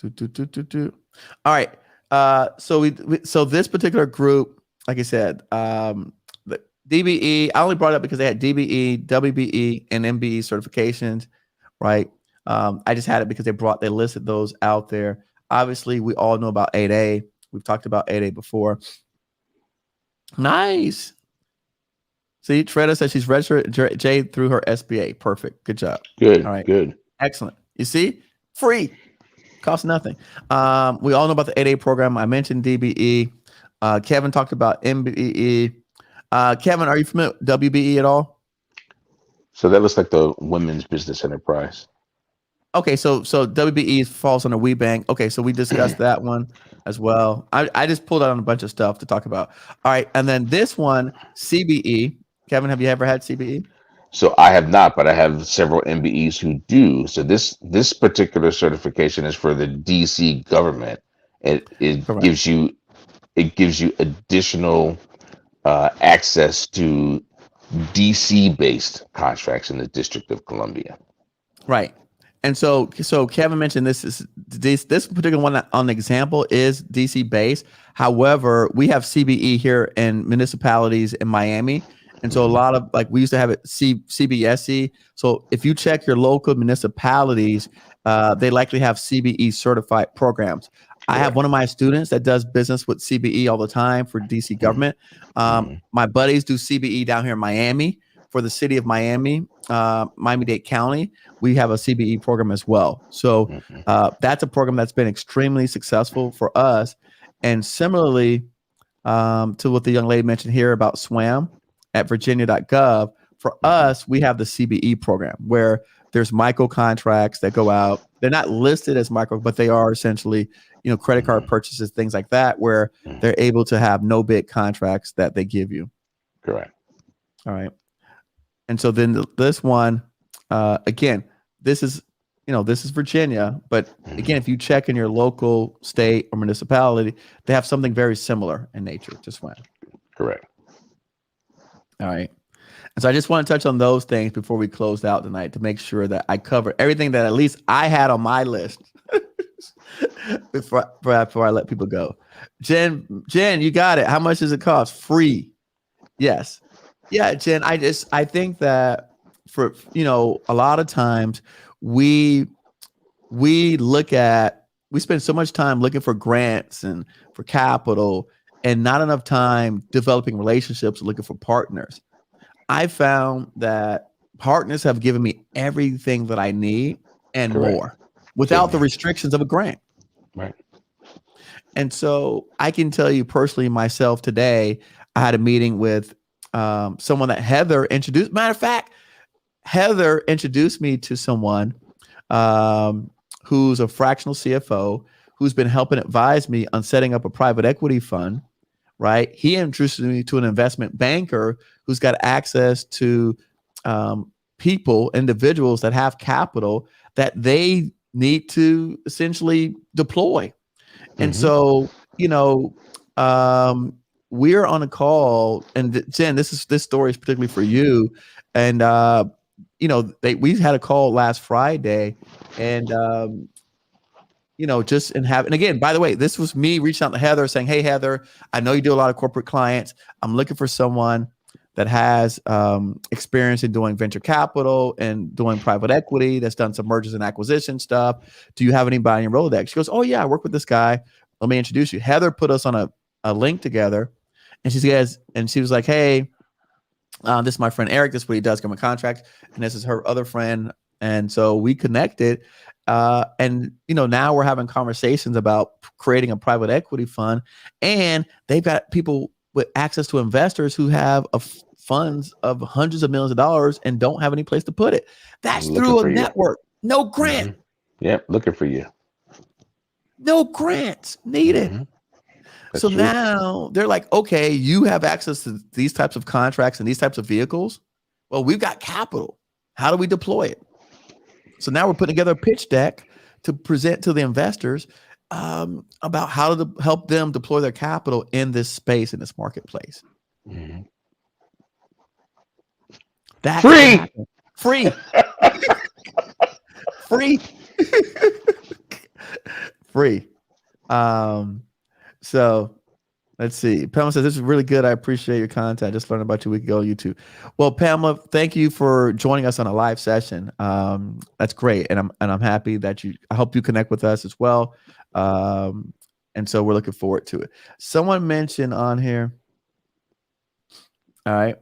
All right. So this particular group, like I said, the DBE, I only brought it up because they had DBE, WBE, and MBE certifications, right? I just had it because they listed those out there. Obviously, we all know about 8A. We've talked about 8A before. Nice. See, Tretta says she's registered J through her SBA. Perfect. Good job. Good. All right. Good. Excellent. You see, free, costs nothing. We all know about the 8A program. I mentioned DBE. Kevin talked about MBE. Kevin, are you familiar with WBE at all? So that looks like the Women's Business Enterprise. Okay, so WBE falls under WeBank. Okay, so we discussed that one as well. I just pulled out a bunch of stuff to talk about. All right, and then this one, CBE. Kevin, have you ever had CBE? So I have not, but I have several MBEs who do. So this particular certification is for the DC government. It Correct. gives you additional access to DC based contracts in the District of Columbia. Right. And so Kevin mentioned this particular one on the example is DC based. However, we have CBE here in municipalities in Miami. And so a lot of we used to have it CBSE. So if you check your local municipalities, they likely have CBE certified programs. I have one of my students that does business with CBE all the time for DC government. My buddies do CBE down here in Miami for the city of Miami, Miami-Dade County. We have a CBE program as well. So that's a program that's been extremely successful for us. And similarly to what the young lady mentioned here about SWaM at virginia.gov, for us, we have the CBE program where there's micro contracts that go out. They're not listed as micro, but they are essentially, credit card purchases, things like that, where they're able to have no bid contracts that they give you. Correct. All right. And so then this one, again, this is Virginia, but again, if you check in your local state or municipality, they have something very similar in nature to SWaM. Correct. All right. And so I just want to touch on those things before we close out tonight to make sure that I cover everything that at least I had on my list before I let people go. Jen, you got it. How much does it cost? Free. Yes. Yeah, Jen, I think that for, a lot of times we spend so much time looking for grants and for capital and not enough time developing relationships, looking for partners. I found that partners have given me everything that I need and more without the restrictions of a grant. Right. And so I can tell you personally myself today, I had a meeting with someone that Heather introduced. Matter of fact, Heather introduced me to someone who's a fractional CFO who's been helping advise me on setting up a private equity fund, right? He introduced me to an investment banker who's got access to individuals that have capital that they need to essentially deploy. And so, we're on a call, and Jen, this story is particularly for you. And we had a call last Friday, and and again, by the way, this was me reaching out to Heather saying, "Hey, Heather, I know you do a lot of corporate clients. I'm looking for someone that has experience in doing venture capital and doing private equity, that's done some mergers and acquisition stuff. Do you have anybody in your Rolodex?" She goes, "Oh yeah, I work with this guy. Let me introduce you." Heather put us on a link together, and she was like, "Hey, this is my friend Eric. This is what he does, government contracts, and this is her other friend." And so we connected, and now we're having conversations about creating a private equity fund, and they've got people with access to investors who have funds of hundreds of millions of dollars and don't have any place to put it. That's through a network. No grant. Yep, looking for you. No grants needed. So true. Now they're like, okay, you have access to these types of contracts and these types of vehicles. Well, we've got capital. How do we deploy it? So now we're putting together a pitch deck to present to the investors about how to help them deploy their capital in this space, in this marketplace. That's free. Free. So let's see. Pamela says, "This is really good. I appreciate your content. I just learned about you a week ago on YouTube." Well, Pamela, thank you for joining us on a live session. That's great. And I'm happy that I hope you connect with us as well. And so we're looking forward to it. Someone mentioned on here. All right.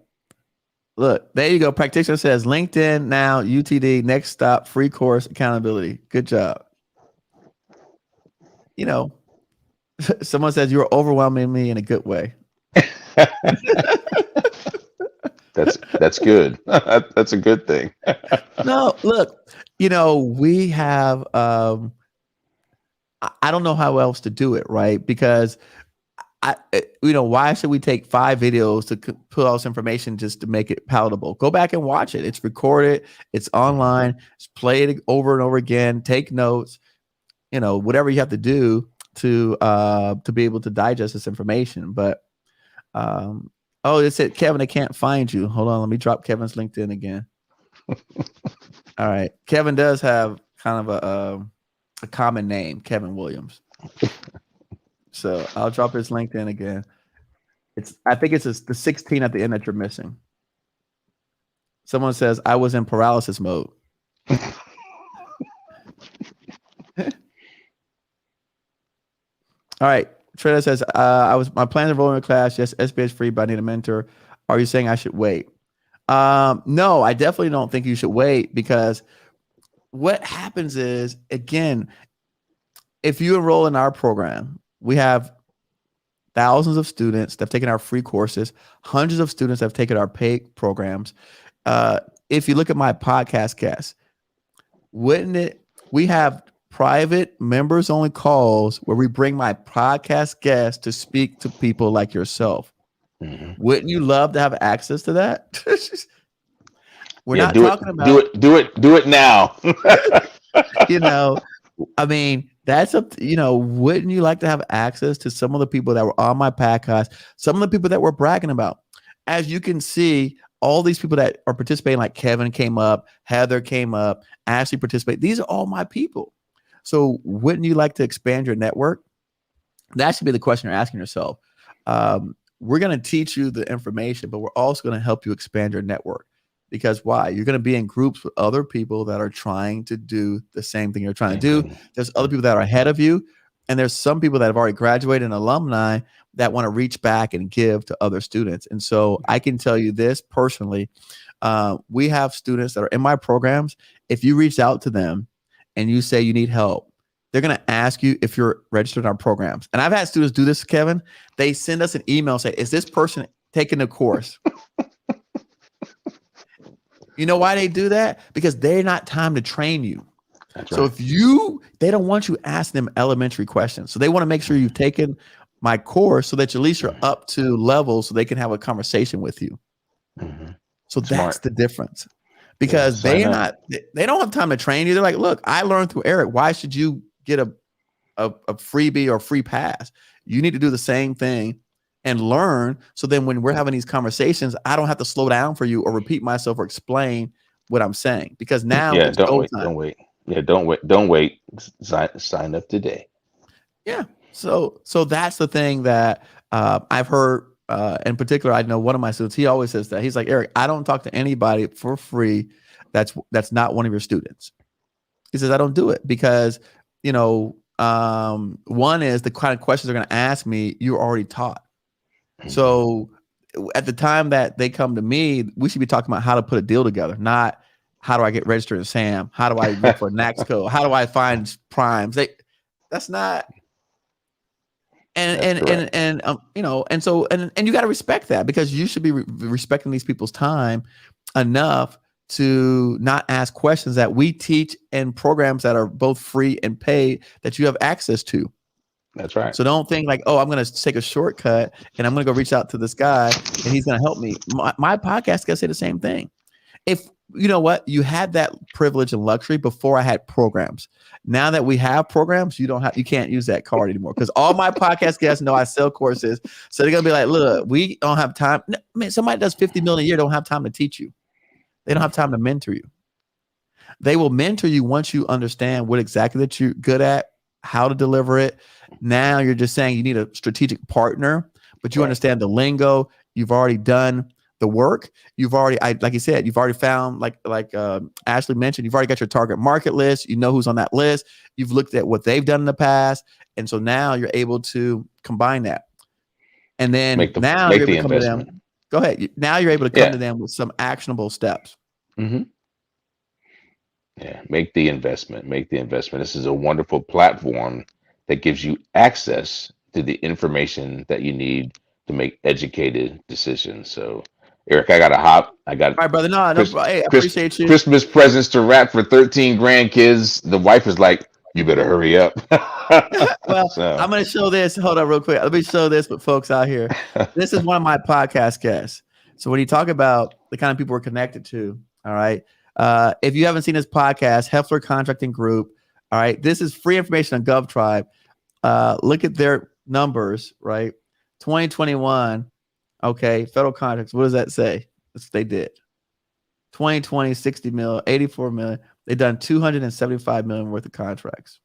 Look, there you go. Practitioner says LinkedIn now, UTD, next stop, free course, accountability. Good job. Someone says, "You're overwhelming me in a good way." That's good. That's a good thing. No, look, we have I don't know how else to do it, right? Because why should we take 5 videos to put all this information just to make it palatable? Go back and watch it. It's recorded, it's online, it's played over and over again, take notes, whatever you have to do to be able to digest this information. But it said, Kevin, I can't find you. Hold on, let me drop Kevin's LinkedIn again. All right. Kevin does have kind of a common name, Kevin Williams. So I'll drop his LinkedIn again. I think it's the 16 at the end that you're missing. Someone says, I was in paralysis mode. All right. Trina says, my plans are enrolling in a class. Yes, SBS free, but I need a mentor. Are you saying I should wait? No, I definitely don't think you should wait, because what happens is, again, if you enroll in our program, we have thousands of students that have taken our free courses, hundreds of students that have taken our paid programs. If you look at my podcast guests, we have private members only calls where we bring my podcast guests to speak to people like yourself. Mm-hmm. Wouldn't you love to have access to that? We're not talking about do it now. I mean, that's wouldn't you like to have access to some of the people that were on my podcast, some of the people that we're bragging about? As you can see, all these people that are participating, like Kevin came up, Heather came up, Ashley participated. These are all my people. So wouldn't you like to expand your network? That should be the question you're asking yourself. We're going to teach you the information, but we're also going to help you expand your network. Because why? You're going to be in groups with other people that are trying to do the same thing you're trying to do. There's other people that are ahead of you. And there's some people that have already graduated and alumni that want to reach back and give to other students. And so I can tell you this personally. We have students that are in my programs. If you reach out to them and you say you need help, they're going to ask you if you're registered in our programs. And I've had students do this, Kevin. They send us an email and say, is this person taking a course? You know why they do that? Because they're not time to train you. That's so right. They don't want you to ask them elementary questions. So they want to make sure you've taken my course so that at least you're up to level so they can have a conversation with you. Mm-hmm. So that's the difference. Because they don't have time to train you. They're like, look, I learned through Eric. Why should you get a freebie or free pass? You need to do the same thing and learn. So then when we're having these conversations, I don't have to slow down for you or repeat myself or explain what I'm saying, because now it's don't wait. Yeah, don't wait. Sign up today. Yeah. So that's the thing that I've heard. In particular, I know one of my students, he always says that. He's like, Eric, I don't talk to anybody for free that's not one of your students. He says, I don't do it because, one is the kind of questions they're going to ask me, you're already taught. So at the time that they come to me, we should be talking about how to put a deal together, not how do I get registered in SAM? How do I look for NACSCO? How do I find primes? That's not. And you got to respect that, because you should be respecting these people's time enough to not ask questions that we teach in programs that are both free and paid that you have access to. That's right. So don't think like, oh, I'm going to take a shortcut and I'm going to go reach out to this guy and he's going to help me. My podcast guys say the same thing. If you know what, you had that privilege and luxury before I had programs. Now that we have programs, you can't use that card anymore, because all my podcast guests know I sell courses. So they're going to be like, look, we don't have time. No, man, somebody does 50 million a year don't have time to teach you. They don't have time to mentor you. They will mentor you once you understand what exactly that you're good at, how to deliver it. Now you're just saying you need a strategic partner, but you understand the lingo. You've already done the work. You've already, like you said, you've already found, like Ashley mentioned, you've already got your target market list. You know who's on that list. You've looked at what they've done in the past. And so now you're able to combine that. And then you're able to come to them. Go ahead. Now you're able to come to them with some actionable steps. Mm-hmm. Yeah, make the investment. This is a wonderful platform that gives you access to the information that you need to make educated decisions. So Eric, I got to hop. I got All right, brother. No, hey, I appreciate you. Christmas presents to wrap for 13 grandkids. The wife is like, you better hurry up. Well, So. I'm going to show this. Hold on real quick. Let me show this with folks out here. This is one of my podcast guests. So when you talk about the kind of people we're connected to, all right, if you haven't seen this podcast, Heffler Contracting Group, all right, this is free information on GovTribe. Look at their numbers, right? 2021, okay, federal contracts. What does that say? That's what they did. 2020, 60 million, 84 million. They've done 275 million worth of contracts.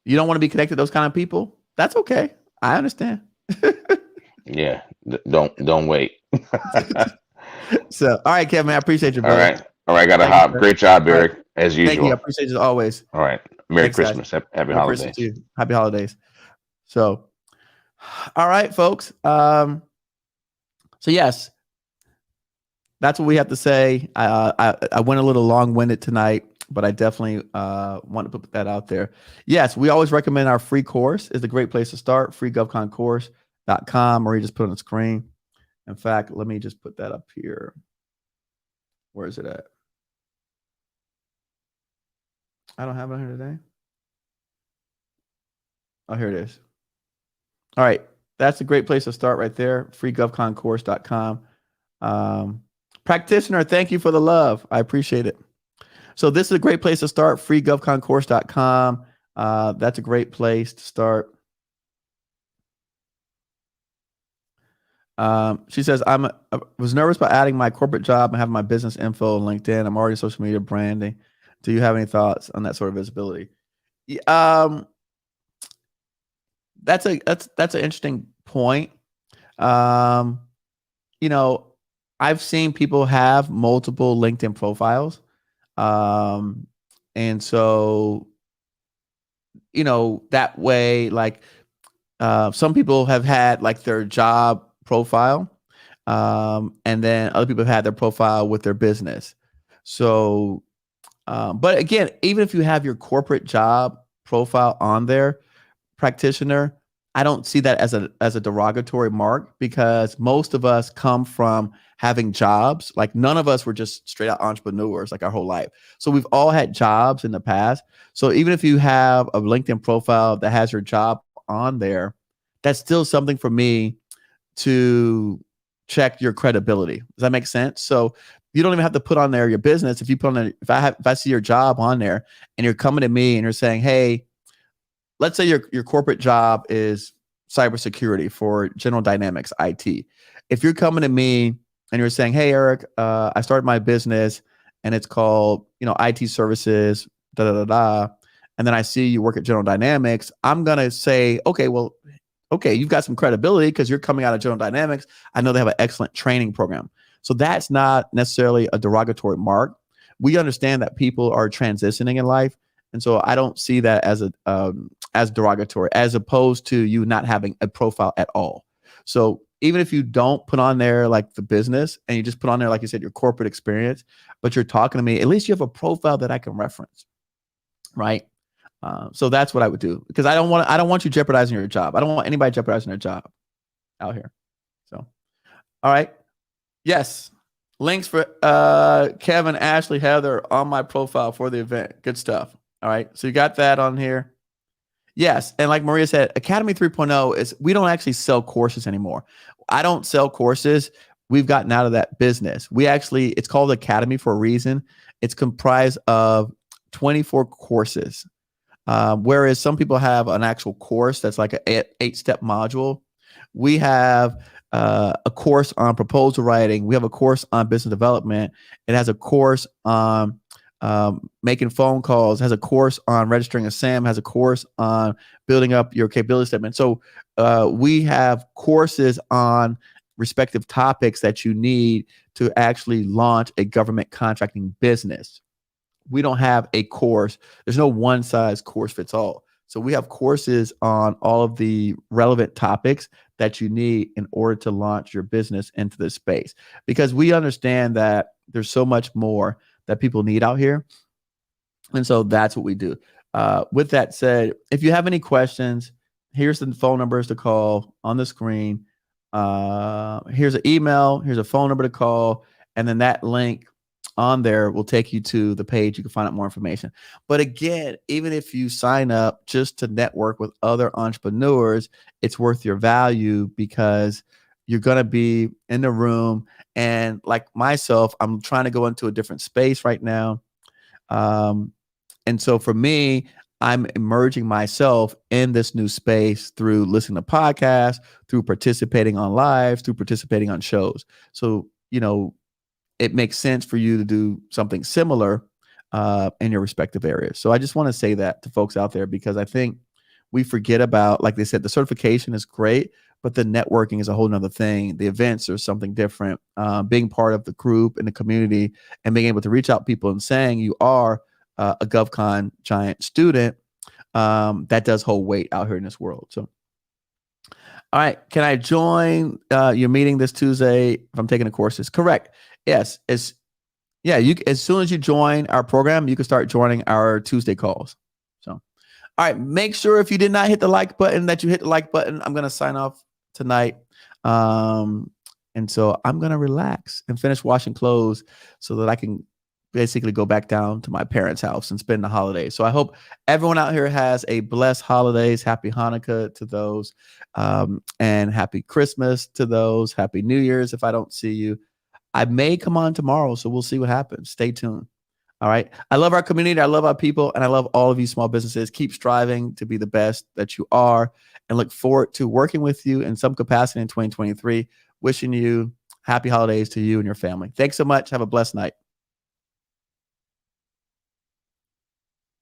You don't want to be connected to those kind of people? That's okay. I understand. Yeah, don't wait. So, all right, Kevin, I appreciate you, brother. All right, gotta hop. Great job, Eric, as usual. Thank you. I appreciate you as always. All right. Merry Thanks, Christmas. guys. Happy holidays. Christmas to you. Happy holidays. So, all right, folks. So yes, that's what we have to say. I went a little long-winded tonight, but I definitely want to put that out there. Yes, we always recommend our free course. It's a great place to start, freegovconcourse.com, or you just put it on the screen. In fact, let me just put that up here. Where is it at? I don't have it on here today. Oh, here it is. All right. That's a great place to start right there. freegovconcourse.com. Practitioner, thank you for the love. I appreciate it. So this is a great place to start. freegovconcourse.com. That's a great place to start. She says, I was nervous about adding my corporate job and having my business info on LinkedIn. I'm already social media branding. Do you have any thoughts on that sort of visibility? That's an interesting point. You know, I've seen people have multiple LinkedIn profiles. And so, you know, that way, like, some people have had like their job profile. And then other people have had their profile with their business. So, but again, even if you have your corporate job profile on there, practitioner, I don't see that as a derogatory mark, because most of us come from having jobs. Like none of us were just straight out entrepreneurs like our whole life. So we've all had jobs in the past. So even if you have a LinkedIn profile that has your job on there, that's still something for me to check your credibility. Does that make sense? So you don't even have to put on there your business. If you put on there, if I see your job on there and you're coming to me and you're saying, hey, let's say your corporate job is cybersecurity for General Dynamics IT. If you're coming to me and you're saying, hey, Eric, I started my business and it's called, IT services, and then I see you work at General Dynamics, I'm going to say, okay, you've got some credibility because you're coming out of General Dynamics. I know they have an excellent training program. So that's not necessarily a derogatory mark. We understand that people are transitioning in life. And so I don't see that as derogatory, as opposed to you not having a profile at all. So even if you don't put on there like the business and you just put on there, like you said, your corporate experience, but you're talking to me, at least you have a profile that I can reference, right? So that's what I would do, because I don't want you jeopardizing your job. I don't want anybody jeopardizing their job out here. So, all right. Yes. Links for Kevin, Ashley, Heather on my profile for the event. Good stuff. All right. So you got that on here. Yes. And like Maria said, Academy 3.0 is, we don't actually sell courses anymore. I don't sell courses. We've gotten out of that business. It's called Academy for a reason. It's comprised of 24 courses. Whereas some people have an actual course that's like an 8-step module. We have a course on proposal writing. We have a course on business development. It has a course on making phone calls, has a course on registering a SAM, has a course on building up your capability statement. So we have courses on respective topics that you need to actually launch a government contracting business. We don't have a course. There's no one size course fits all. So we have courses on all of the relevant topics that you need in order to launch your business into this space, because we understand that there's so much more that people need out here. And so that's what we do. With that said, if you have any questions, here's the phone numbers to call on the screen. Here's an email, here's a phone number to call, and then that link on there will take you to the page. You can find out more information. But again, even if you sign up just to network with other entrepreneurs, it's worth your value because you're going to be in the room. And like myself, I'm trying to go into a different space right now. And so for me, I'm immersing myself in this new space through listening to podcasts, through participating on lives, through participating on shows. So, it makes sense for you to do something similar in your respective areas. So I just want to say that to folks out there, because I think we forget about, like they said, the certification is great, but the networking is a whole nother thing. The events are something different. Being part of the group and the community and being able to reach out to people and saying you are a GovCon Giant student, that does hold weight out here in this world. So, all right, can I join your meeting this Tuesday if I'm taking the courses? Correct. Yes. You as soon as you join our program, you can start joining our Tuesday calls. So, all right, make sure if you did not hit the like button that you hit the like button. I'm going to sign off tonight. And so I'm going to relax and finish washing clothes so that I can basically go back down to my parents' house and spend the holidays. So I hope everyone out here has a blessed holidays. Happy Hanukkah to those, and happy Christmas to those. Happy New Year's if I don't see you. I may come on tomorrow, so we'll see what happens. Stay tuned. All right. I love our community. I love our people, and I love all of you small businesses. Keep striving to be the best that you are, and look forward to working with you in some capacity in 2023. Wishing you happy holidays to you and your family. Thanks so much. Have a blessed night.